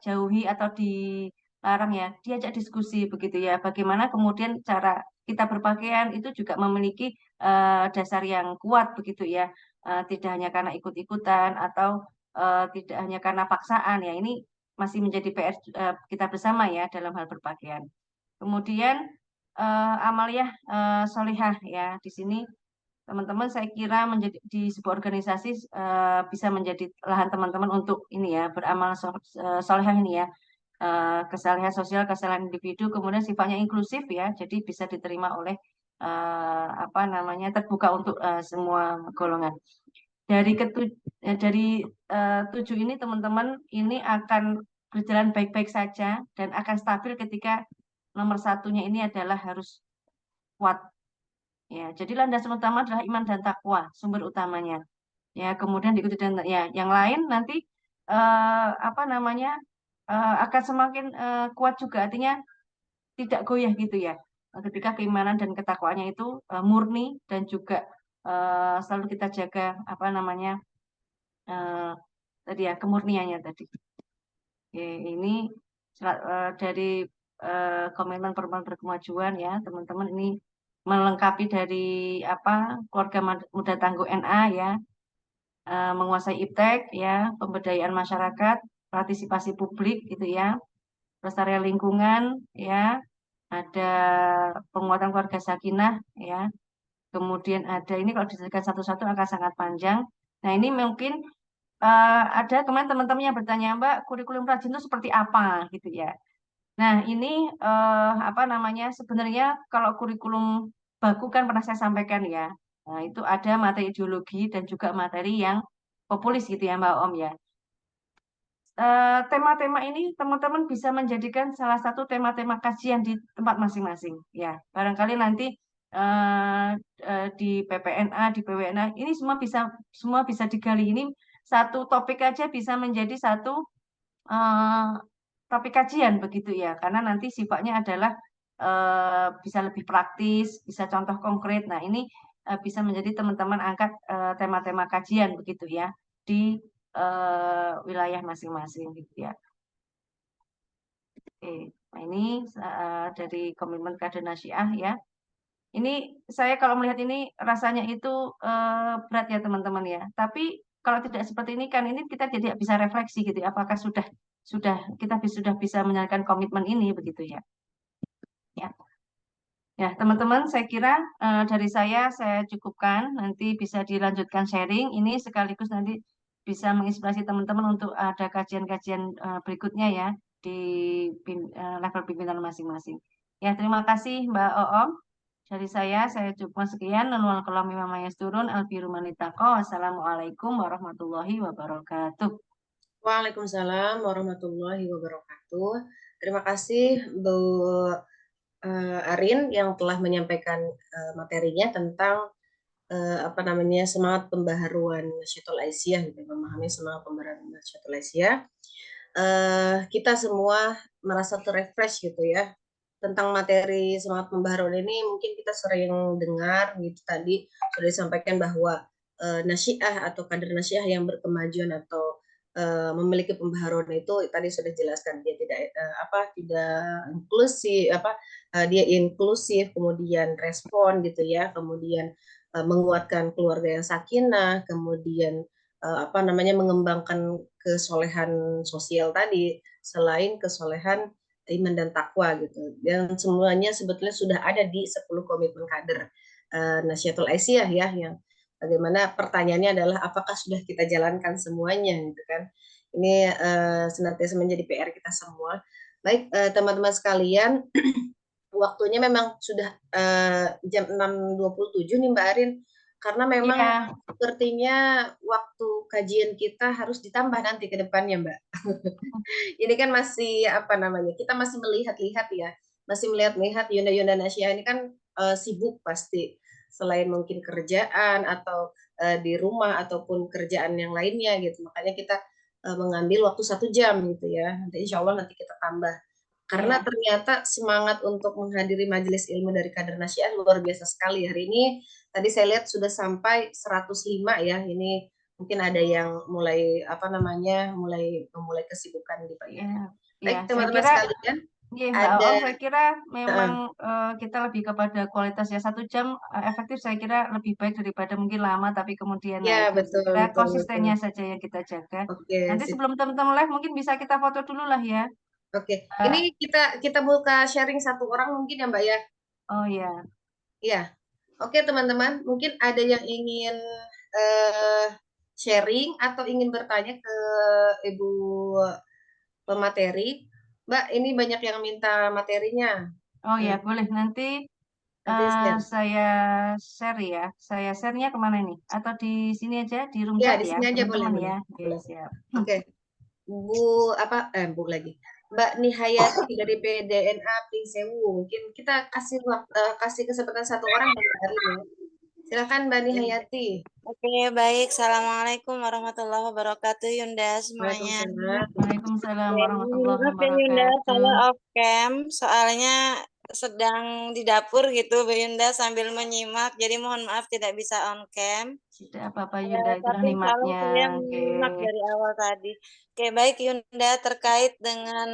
B: jauhi atau dilarang ya, diajak diskusi begitu ya. Bagaimana kemudian cara kita berpakaian itu juga memiliki dasar yang kuat begitu ya. Tidak hanya karena ikut-ikutan atau tidak hanya karena paksaan ya. Ini masih menjadi PR kita bersama ya dalam hal berpakaian. Kemudian amaliyah solihah ya di sini teman-teman saya kira menjadi di sebuah organisasi bisa menjadi lahan teman-teman untuk ini ya beramal solehah ini ya kesalehan sosial, kesalehan individu, kemudian sifatnya inklusif ya, jadi bisa diterima oleh terbuka untuk semua golongan. Dari tujuh ini teman-teman ini akan berjalan baik-baik saja dan akan stabil ketika nomor satunya ini adalah harus kuat. Ya, jadi landasan utama adalah iman dan takwa, sumber utamanya. Ya, kemudian diikuti dengan ya, yang lain nanti akan semakin kuat juga, artinya tidak goyah gitu ya. Ketika keimanan dan ketakwaannya itu murni dan juga selalu kita jaga uh, tadi ya kemurniannya tadi. Oke, ini dari komitmen perempuan berkemajuan ya, teman-teman ini melengkapi dari keluarga muda tangguh NA ya, menguasai iptek ya, pemberdayaan masyarakat, partisipasi publik gitu ya, pelestarian lingkungan ya, ada penguatan keluarga sakinah ya, kemudian ada ini kalau disebutkan satu-satu akan sangat panjang. Nah ini mungkin ada kemarin teman-teman yang bertanya Mbak kurikulum rajin itu seperti apa gitu ya. Nah ini sebenarnya kalau kurikulum baku kan pernah saya sampaikan ya. Nah itu ada materi ideologi dan juga materi yang populis gitu ya Mbak Om ya. Tema-tema ini teman-teman bisa menjadikan salah satu tema-tema kajian di tempat masing-masing ya. Barangkali nanti di PPNA, di PWNA ini semua bisa digali. Ini satu topik aja bisa menjadi satu topik kajian begitu ya. Karena nanti sifatnya adalah bisa lebih praktis, bisa contoh konkret. Nah, ini bisa menjadi teman-teman angkat tema-tema kajian begitu ya di wilayah masing-masing gitu ya. Oke, nah ini dari komitmen kader Nasyiah ya. Ini saya kalau melihat ini rasanya itu berat ya teman-teman ya. Tapi kalau tidak seperti ini kan ini kita tidak bisa refleksi gitu ya. Apakah sudah kita sudah bisa menjalankan komitmen ini begitu ya. Ya. Ya, teman-teman, saya kira dari saya cukupkan. Nanti bisa dilanjutkan sharing. Ini sekaligus nanti bisa menginspirasi teman-teman untuk ada kajian-kajian berikutnya ya di level pimpinan masing-masing. Ya, terima kasih Mbak Oom. Dari saya cukupkan sekian. Nunwal kolam imam turun. Albiru manitako. Wassalamualaikum warahmatullahi wabarakatuh.
A: Waalaikumsalam warahmatullahi wabarakatuh. Terima kasih Bu Arin yang telah menyampaikan materinya tentang semangat pembaharuan Nasyatul Aisyah, gitu, memahami semangat pembaharuan Nasyatul Aisyah. Kita semua merasa terrefresh gitu ya tentang materi semangat pembaharuan ini. Mungkin kita sering dengar gitu, tadi sudah disampaikan bahwa nasiah atau kader nasiah yang berkemajuan atau memiliki pembaharuan itu tadi sudah dijelaskan, dia tidak inklusif, dia inklusif, kemudian respon gitu ya, kemudian menguatkan keluarga yang sakinah, kemudian mengembangkan kesolehan sosial tadi, selain kesolehan iman dan takwa gitu. Dan semuanya sebetulnya sudah ada di 10 komitmen kader Nasyatul Aisyah ya, yang bagaimana pertanyaannya adalah apakah sudah kita jalankan semuanya gitu kan. Ini senantiasa menjadi PR kita semua. Baik teman-teman sekalian, waktunya memang sudah jam 6.27 nih Mbak Arin, karena memang
B: Iya,
A: sepertinya waktu kajian kita harus ditambah nanti ke depannya Mbak. Ini kan masih kita masih melihat-lihat ya, masih melihat-lihat Yunda-Yunda Nasya ini kan sibuk pasti, selain mungkin kerjaan atau di rumah ataupun kerjaan yang lainnya gitu. Makanya kita mengambil waktu 1 jam gitu ya. Nanti insya Allah nanti kita tambah. Karena
B: iya.
A: ternyata semangat untuk menghadiri majelis ilmu dari kader Nasyiah luar biasa sekali. Hari ini tadi saya lihat sudah sampai 105 ya. Ini mungkin ada yang mulai memulai kesibukan di pagi
B: Iya,
A: hari.
B: iya.
A: Baik
B: Saya
A: teman-teman
B: kira,
A: sekalian,
B: iya, Mbak
A: ada
B: Oom, saya kira memang kita lebih kepada kualitas ya. 1 jam efektif saya kira lebih baik daripada mungkin lama tapi kemudian
A: ya
B: naik. Saya
A: betul
B: kira
A: betul betul.
B: konsistennya saja yang kita jaga.
A: Oke,
B: Nanti
A: sip.
B: sebelum teman-teman live mungkin bisa kita foto dulu lah ya.
A: Oke.
B: Eh,
A: Ini kita buka sharing satu orang mungkin ya Mbak ya.
B: oh ya,
A: Iya. Oke teman-teman, mungkin ada yang ingin eh, sharing atau ingin bertanya ke Ibu pemateri. Mbak, ini banyak yang minta materinya.
B: oh ya
A: Hmm,
B: boleh nanti
A: nanti share.
B: saya share ya. Saya share-nya kemana nih? Atau di sini aja di room
A: Ya,
B: chat
A: di
B: ya,
A: sini aja boleh,
B: teman-teman
A: boleh.
B: ya. Oke,
A: Boleh.
B: siap.
A: Oke. Bu lagi. Mbak Nihayati dari PDNA Pringsewu. Mungkin kita kasih kesempatan satu orang Mbak hari ini. Silakan Mbak Nihayati.
D: Oke, baik. Assalamualaikum warahmatullahi wabarakatuh, Yunda semuanya.
A: Waalaikumsalam.
B: Waalaikumsalam
D: Oke,
B: warahmatullahi
D: maaf ya Yunda,
B: wabarakatuh.
D: saya off cam, soalnya sedang di dapur gitu, Bu Yunda sambil menyimak, jadi mohon maaf tidak bisa on cam.
B: Tidak apa-apa Yunda, itulah
D: Tapi insya Allah
B: nikmatnya.
D: saya
B: Oke.
D: menyimak dari awal tadi. Oke, baik Yunda, terkait dengan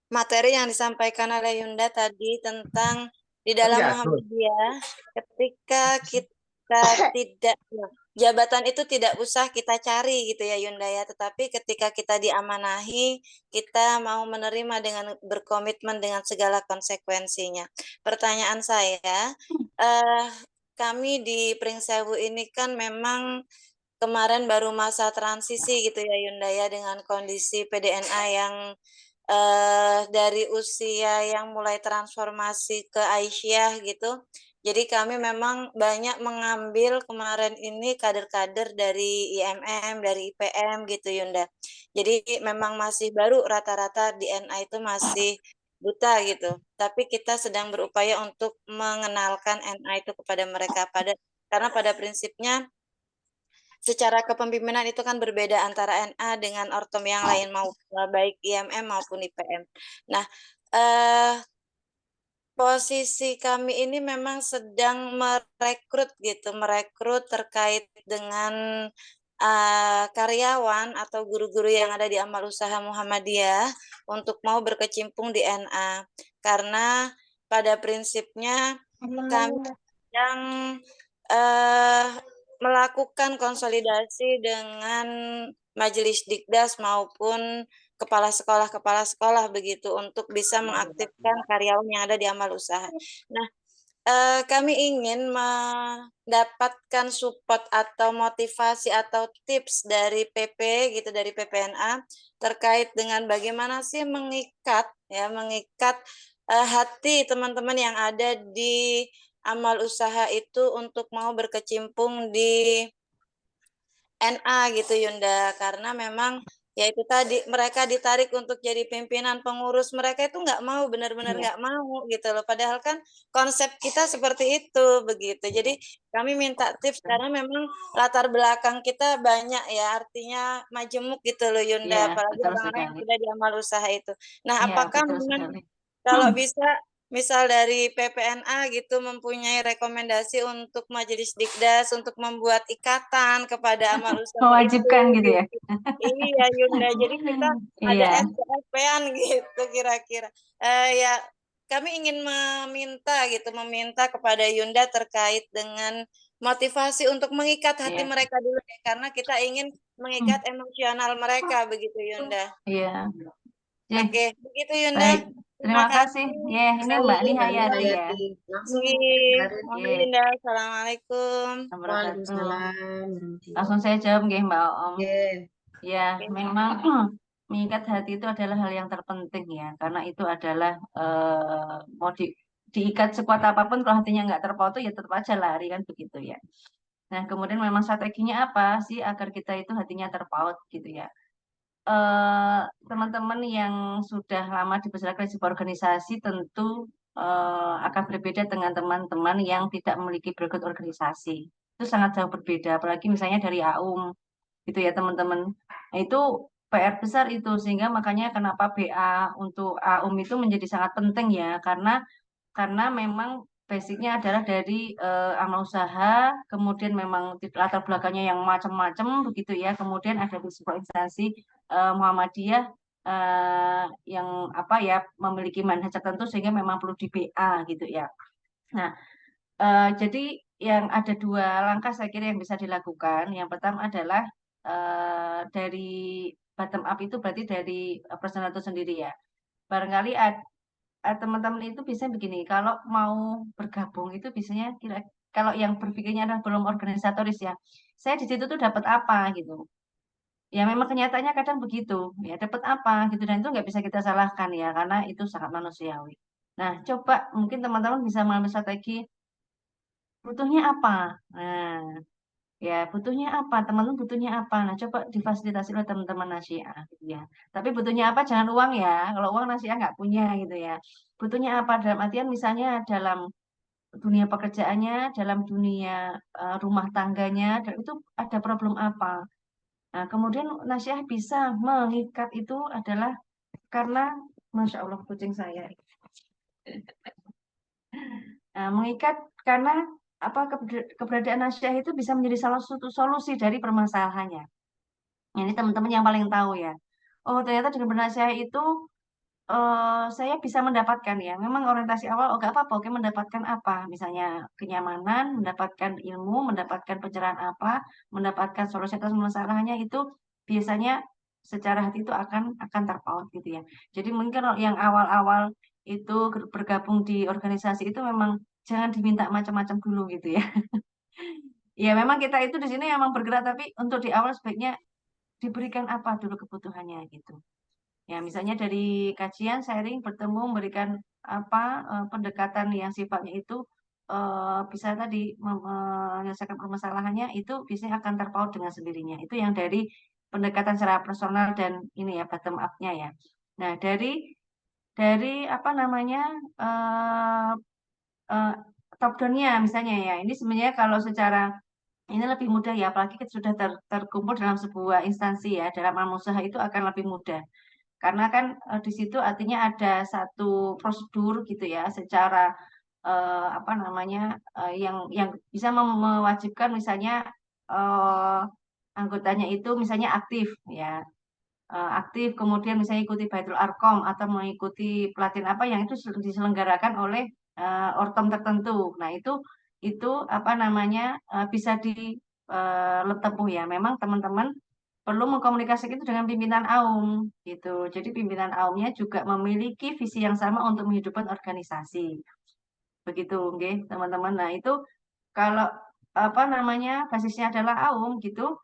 D: materi yang disampaikan oleh Yunda tadi tentang di dalam Muhammadiyah, ketika kita tidak jabatan itu tidak usah kita cari gitu ya Yunda ya, tetapi ketika kita diamanahi, kita mau menerima dengan berkomitmen dengan segala konsekuensinya. Pertanyaan saya, kami di Pringsewu ini kan memang kemarin baru masa transisi gitu ya Yunda ya, dengan kondisi PDNA yang dari usia yang mulai transformasi ke Aisyah gitu. Jadi kami memang banyak mengambil kemarin ini kader-kader dari IMM, dari IPM gitu Yunda. Jadi memang masih baru, rata-rata di NA itu masih buta gitu. Tapi kita sedang berupaya untuk mengenalkan NA itu kepada mereka, karena pada prinsipnya secara kepemimpinan itu kan berbeda antara NA dengan ortom yang lain, mau baik IMM maupun IPM. Nah, posisi kami ini memang sedang merekrut terkait dengan karyawan atau guru-guru yang ada di Amal Usaha Muhammadiyah untuk mau berkecimpung di NA. Karena pada prinsipnya kami sedang melakukan konsolidasi dengan Majelis Dikdas maupun kepala sekolah begitu untuk bisa mengaktifkan karyawan yang ada di amal usaha. Nah, kami ingin mendapatkan support atau motivasi atau tips dari PP gitu, dari PPNA terkait dengan bagaimana sih mengikat hati teman-teman yang ada di amal usaha itu untuk mau berkecimpung di NA gitu Yunda, karena memang ya itu tadi mereka ditarik untuk jadi pimpinan pengurus, mereka itu nggak mau, benar-benar nggak mau gitu loh, padahal kan konsep kita seperti itu begitu. Jadi kami minta tips karena memang latar belakang kita banyak ya, artinya majemuk gitu loh Yunda,
B: Iya,
D: apalagi
B: betul
D: orang-orang yang
B: sekali.
D: sudah di amal usaha itu. Nah,
B: Iya,
D: apakah
B: betul
D: memang
B: sekali.
D: kalau bisa misal dari PPNA gitu mempunyai rekomendasi untuk Majelis Dikdas untuk membuat ikatan kepada amal usaha itu
B: Mewajibkan gitu ya.
D: gitu. Iya Yunda, jadi kita ada
B: Iya,
D: SPP-an gitu kira-kira. Ya kami ingin meminta kepada Yunda terkait dengan motivasi untuk mengikat hati
B: iya.
D: mereka dulu ya, karena kita ingin mengikat emosional mereka begitu Yunda.
B: Iya. Oke,
D: Oke, begitu Yunda.
B: baik.
D: Terima
B: Terima kasih.
D: kasih.
B: Ya, ini
A: Baik,
B: Mbak
A: Mbak
B: Nihayati ya.
A: Nihayati. Langsung
D: Iya,
A: dari
D: Monggo
B: Oke,
D: Yunda. Assalamualaikum.
B: wabarakatuh.
A: Waalaikumsalam warahmatullahi
B: Langsung saya jawab nggih Mbak Om.
A: wabarakatuh.
B: Ya,
D: Oke.
B: memang mengikat hati itu adalah hal yang terpenting ya, karena itu adalah mau diikat sekuat apapun kalau hatinya nggak terpaut ya tetap aja lari kan begitu ya. Nah, kemudian memang strateginya apa sih agar kita itu hatinya terpaut gitu ya. Teman-teman yang sudah lama dibesarkan di sebuah organisasi tentu akan berbeda dengan teman-teman yang tidak memiliki background organisasi. Itu sangat jauh berbeda, apalagi misalnya dari AUM gitu ya teman-teman. Nah, itu PR besar itu sehingga makanya kenapa BA untuk AUM itu menjadi sangat penting ya karena memang basicnya adalah dari amal usaha, kemudian memang latar belakangnya yang macam-macam begitu ya, kemudian ada di sebuah instansi Muhammadiyah yang apa ya memiliki manhaj tertentu sehingga memang perlu di BA gitu ya. Nah, jadi yang ada dua langkah saya kira yang bisa dilakukan. Yang pertama adalah dari bottom up itu berarti dari personal itu sendiri ya. Barangkali teman-teman itu bisa begini, kalau mau bergabung itu biasanya kalau yang berpikirnya adalah belum organisatoris ya, saya di situ tuh dapat apa gitu. Ya memang kenyataannya kadang begitu, ya dapat apa gitu dan itu nggak bisa kita salahkan ya karena itu sangat manusiawi. Nah, coba mungkin teman-teman bisa mengambil strategi butuhnya apa. Nah, ya butuhnya apa, teman-teman butuhnya apa. Nah, coba difasilitasi oleh teman-teman Nasiah gitu ya. Tapi butuhnya apa jangan uang ya. Kalau uang Nasiah nggak punya gitu ya. Butuhnya apa dalam artian misalnya dalam dunia pekerjaannya, dalam dunia rumah tangganya, dan itu ada problem apa. Nah, kemudian Nasiah bisa mengikat itu adalah karena, Masya Allah, kucing saya. Nah, mengikat karena apa keberadaan Nasiah itu bisa menjadi salah satu solusi dari permasalahannya. Ini teman-teman yang paling tahu ya. Oh, ternyata dengan bernasiah itu saya bisa mendapatkan ya. Memang orientasi awal, oh nggak apa-apa, oke mendapatkan apa? Misalnya kenyamanan, mendapatkan ilmu, mendapatkan pencerahan apa, mendapatkan solusi atas masalahnya itu biasanya secara hati itu akan terpaut gitu ya. Jadi mungkin kalau yang awal-awal itu bergabung di organisasi itu memang jangan diminta macam-macam dulu gitu ya. Ya memang kita itu di sini memang bergerak tapi untuk di awal sebaiknya diberikan apa dulu kebutuhannya gitu. Ya, misalnya dari kajian sharing bertemu memberikan apa pendekatan yang sifatnya itu bisa tadi menyelesaikan permasalahannya itu biasanya akan terpaut dengan sendirinya. Itu yang dari pendekatan secara personal dan ini ya bottom up-nya ya. Nah, dari apa namanya eh eh, top down-nya misalnya ya. Ini sebenarnya kalau secara ini lebih mudah ya, apalagi kita sudah terkumpul dalam sebuah instansi ya, dalam amal usaha itu akan lebih mudah. Karena kan di situ artinya ada satu prosedur gitu ya, secara apa namanya yang bisa mewajibkan misalnya eh, anggotanya itu misalnya aktif ya, aktif kemudian misalnya ikuti Baitul Arqam atau mengikuti pelatihan apa yang itu diselenggarakan oleh ortom tertentu. Nah itu apa namanya bisa ditempuh ya. Memang teman-teman perlu mengkomunikasikan itu dengan pimpinan AUM gitu. Jadi pimpinan AUM-nya juga memiliki visi yang sama untuk menghidupkan organisasi. begitu, nggih, teman-teman. Nah, itu kalau apa namanya basisnya adalah AUM gitu,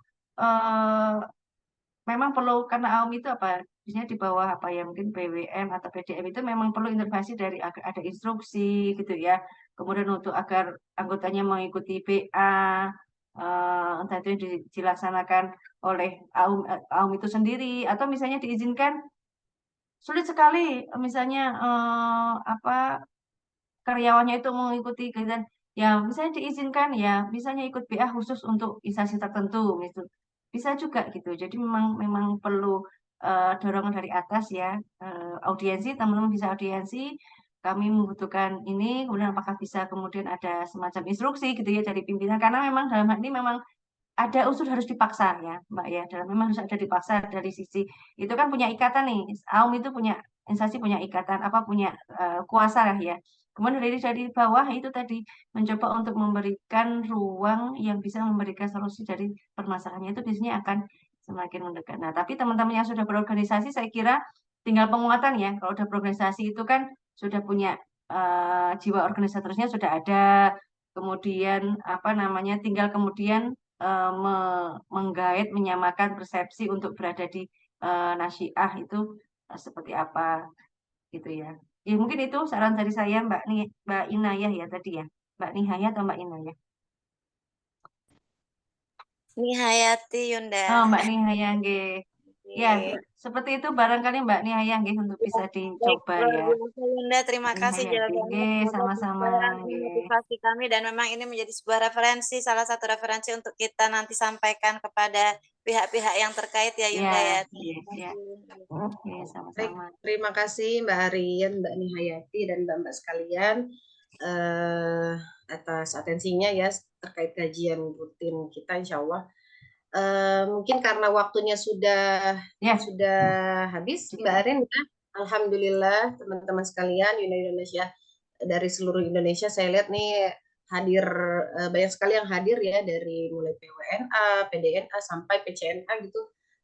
B: memang perlu karena AUM itu apa? Biasanya di bawah apa ya mungkin BWM atau PDM itu memang perlu intervensi dari ada instruksi gitu ya. Kemudian untuk agar anggotanya mengikuti BA, entah itu dilaksanakan oleh AUM itu sendiri atau misalnya diizinkan sulit sekali misalnya apa karyawannya itu mengikuti kegiatan ya misalnya diizinkan ya misalnya ikut BA khusus untuk instansi tertentu gitu bisa juga gitu jadi memang perlu dorongan dari atas ya audiensi teman-teman bisa audiensi kami membutuhkan ini kemudian apakah bisa kemudian ada semacam instruksi gitu ya dari pimpinan karena memang dalam hal ini memang ada unsur harus dipaksa ya Mbak ya dalam memang harus ada dipaksa dari sisi itu kan punya ikatan nih AUM itu punya instansi punya ikatan apa punya kuasa lah ya kemudian dari bawah itu tadi mencoba untuk memberikan ruang yang bisa memberikan solusi dari permasalahannya itu biasanya akan semakin mendekat. Nah tapi teman-teman yang sudah berorganisasi saya kira tinggal penguatan ya kalau sudah berorganisasi itu kan sudah punya jiwa organisatornya sudah ada kemudian apa namanya tinggal kemudian menggait, menyamakan persepsi untuk berada di Nasyiah itu seperti apa gitu ya. Ya mungkin itu saran dari saya Mbak Inayah ya tadi ya. Mbak Nihaya atau Mbak Inayah?
D: Nihayati Yunda.
B: Oh, Mbak Nihaya nggih. Ya, seperti itu barangkali Mbak Nihaya nggih untuk bisa
D: Baik,
B: dicoba
D: luar
B: ya.
D: biasa Yunda. Terima
B: Mbak
D: kasih
B: Nihaya
D: jawabannya.
B: nggih,
D: Semoga
B: sama-sama
D: bisa
B: nggih.
D: memotivasi kami dan memang ini menjadi sebuah referensi, salah satu referensi untuk kita nanti sampaikan kepada pihak-pihak yang terkait ya Yunda
B: Ya,
D: ya.
B: iya, iya. Oke,
A: Baik,
B: sama-sama.
A: terima kasih Mbak Arian, Mbak Nihayati, dan Mbak-mbak sekalian atas atensinya ya terkait kajian rutin kita insya Allah. Mungkin karena waktunya sudah
B: Ya,
A: habis, Mbak Arin ya. Alhamdulillah teman-teman sekalian Indonesia dari seluruh Indonesia saya lihat nih hadir banyak sekali yang hadir ya dari mulai PWNA, PDNA sampai PCNA gitu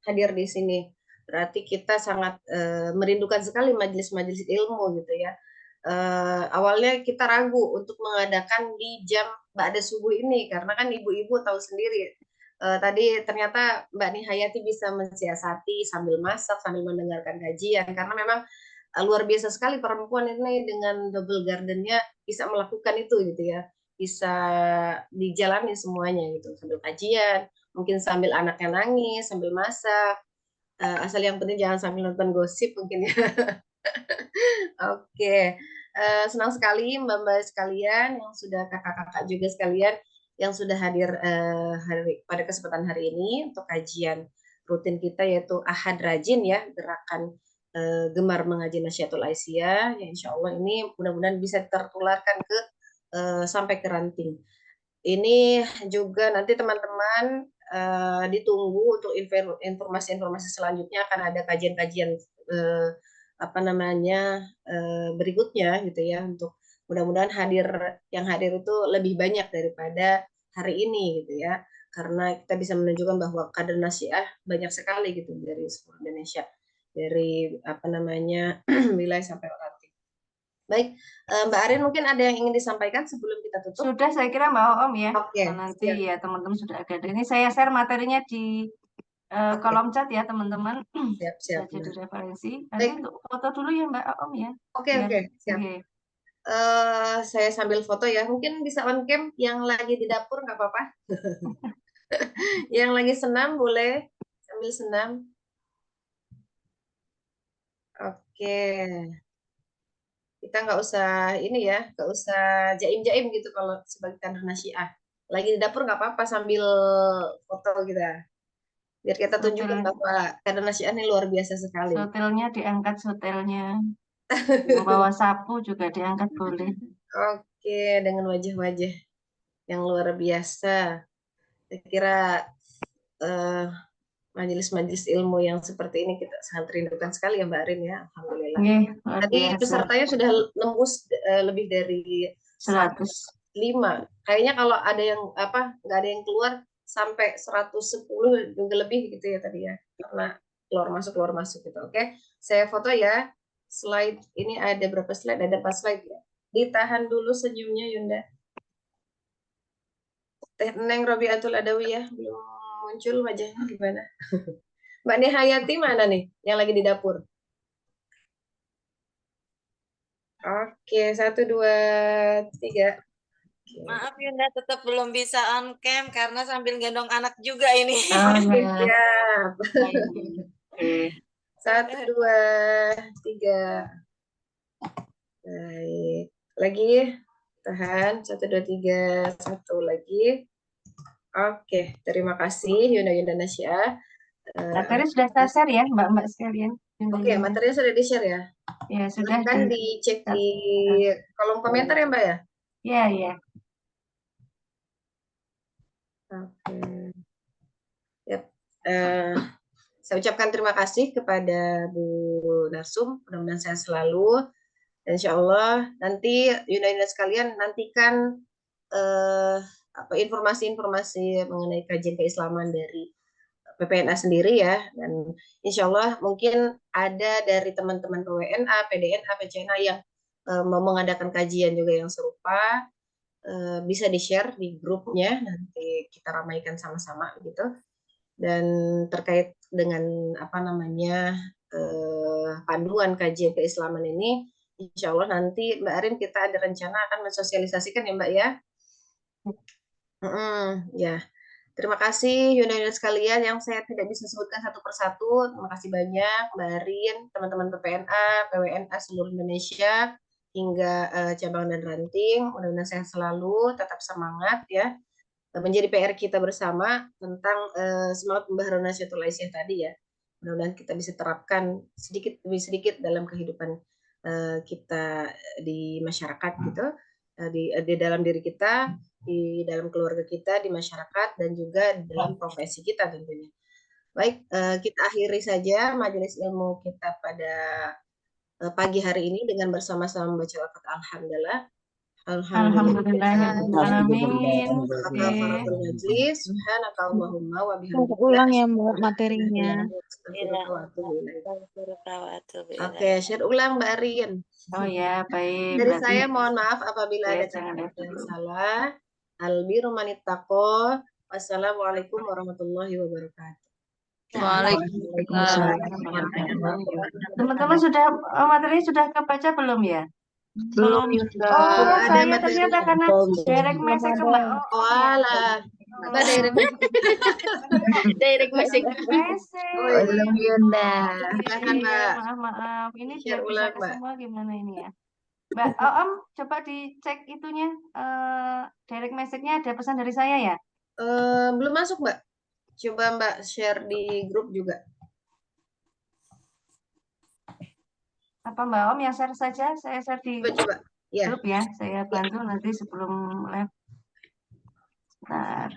A: hadir di sini. Berarti kita sangat merindukan sekali majelis-majelis ilmu gitu ya. Awalnya kita ragu untuk mengadakan di jam ba'da subuh ini karena kan ibu-ibu tahu sendiri tadi ternyata Mbak Nihayati bisa mensiasati sambil masak, sambil mendengarkan kajian karena memang luar biasa sekali perempuan ini dengan double gardennya bisa melakukan itu gitu ya, bisa dijalani semuanya gitu sambil kajian, mungkin sambil anaknya nangis, sambil masak, asal yang penting jangan sambil nonton gosip mungkin ya. Oke, senang sekali Mbak-mbak sekalian yang sudah kakak-kakak juga sekalian yang sudah hadir pada kesempatan hari ini untuk kajian rutin kita yaitu Ahad Rajin ya, gerakan gemar mengaji Nasyiatul Aisyah. Ya, insya Allah ini mudah-mudahan bisa tertularkan ke sampai ke ranting. Ini juga nanti teman-teman ditunggu untuk informasi-informasi selanjutnya akan ada kajian-kajian apa namanya berikutnya gitu ya untuk mudah-mudahan yang hadir itu lebih banyak daripada hari ini gitu ya karena kita bisa menunjukkan bahwa kader Nasyiah banyak sekali gitu dari seluruh Indonesia dari apa namanya wilayah sampai ranting. Baik, Mbak Arin mungkin ada yang ingin disampaikan sebelum kita tutup?
B: Sudah saya kira Mbak Om ya.
A: Oke,
B: Nanti
A: siap.
B: ya teman-teman sudah ada. Ini saya share materinya di kolom chat ya teman-teman.
A: Siap.
B: Jadi referensi. Nanti
A: Baik.
B: untuk foto dulu ya Mbak Om ya.
A: Oke, siap.
B: Okay.
A: Saya sambil foto ya. Mungkin bisa on cam yang lagi di dapur nggak apa-apa. Yang lagi senam boleh sambil senam. Oke. Kita nggak usah ini ya, nggak usah jaim-jaim gitu kalau sebagai kader Nasyiah. Lagi di dapur nggak apa-apa sambil foto kita. Biar kita tunjukkan bahwa kader Nasyiah ini luar biasa sekali.
B: Sotelnya diangkat sotelnya. Membawa sapu juga diangkat boleh.
A: Oke, dengan wajah-wajah yang luar biasa. Saya kira majelis-majelis ilmu yang seperti ini kita sangat rindukan sekali ya Mbak Arin ya, alhamdulillah. Tadi pesertanya sudah nembus lebih dari 105. Kayaknya kalau ada yang nggak ada yang keluar sampai 110 juga lebih gitu ya tadi ya, karena keluar masuk gitu. Oke, saya foto ya. Slide ini ada berapa slide? Ada 4 slide ya. ditahan dulu senyumnya Yunda. Teh Neng Robiatul Adawiyah belum muncul wajahnya gimana? Mbak Nihayati mana nih yang lagi di dapur? Oke, 1, 2, 3. Oke.
D: Maaf Yunda, tetap belum bisa on cam karena sambil gendong anak juga ini.
A: Oke,
B: ya.
A: siap.
B: Oke.
A: 1, 2, 3. Baik. Lagi. Tahan. 1, 2, 3. 1 lagi. Oke, terima kasih Yunda Nasya.
B: Materi sudah saya share ya, Mbak-mbak sekalian.
A: Oke, materinya sudah di-share ya?
B: Ya, sudah
A: Silahkan dicek di kolom komentar ya, Mbak ya?
B: Ya, ya.
A: Oke. Yap. Saya ucapkan terima kasih kepada Bu Narsum, mudah-mudahan sehat selalu. Dan insya Allah nanti Yunda sekalian nantikan informasi-informasi mengenai kajian keislaman dari PPNA sendiri ya, dan insya Allah mungkin ada dari teman-teman PWNA, PDNA, PCNA yang mau mengadakan kajian juga yang serupa, bisa di-share di grupnya, nanti kita ramaikan sama-sama gitu. Dan terkait dengan panduan kajian keislaman ini, insya Allah nanti Mbak Arin kita ada rencana akan mensosialisasikan ya Mbak ya. Ya. Terima kasih Yunda sekalian yang saya tidak bisa sebutkan satu persatu. Terima kasih banyak Mbak Arin, teman-teman PPNA, PWNA seluruh Indonesia, hingga cabang dan ranting. Mudah-mudahan sehat selalu, tetap semangat ya. Menjadi PR kita bersama tentang semangat pembaharuan Nasyatul Aisyah tadi ya. Mudah-mudahan kita bisa terapkan sedikit demi sedikit dalam kehidupan kita di masyarakat gitu, di dalam diri kita, di dalam keluarga kita, di masyarakat, dan juga dalam profesi kita tentunya. Baik, kita akhiri saja majelis ilmu kita pada pagi hari ini dengan bersama-sama membaca lafaz alhamdulillah.
B: Alhamdulillahirrahmanirrahim.
A: Kafaratul majlis, subhanakallahumma wa bihamdika.
C: Ulang ya Mbak materinya.
A: Oke, share ulang Mbak Arin.
B: Oh ya, baik.
A: Dari
B: Berarti
A: saya mohon maaf apabila ada kata-kata yang salah. Albiru manittaqo. Wassalamualaikum warahmatullahi wabarakatuh.
C: Waalaikumsalam.
B: Teman-teman sudah materinya sudah kebaca belum ya?
C: Belum
B: Oh,
C: Yunda.
A: Ada
B: saya
A: materi.
B: ternyata karena direct message ke Mbak.
A: Walah.
C: Mbak direct message.
B: Belum
C: Yunda.
A: Silakan, Mbak.
B: Maaf. Ini
A: Share
B: biar
A: ulang,
B: bisa ke
A: Mbak.
B: semua gimana ini ya? Mbak Om, coba dicek itunya. Direct message-nya ada pesan dari saya ya?
A: Belum masuk Mbak. Coba Mbak share di grup juga.
B: Apa Mbak Om yang share saja? Saya share di
A: Coba. Ya.
B: grup ya. Saya bantu nanti sebelum live. Bentar.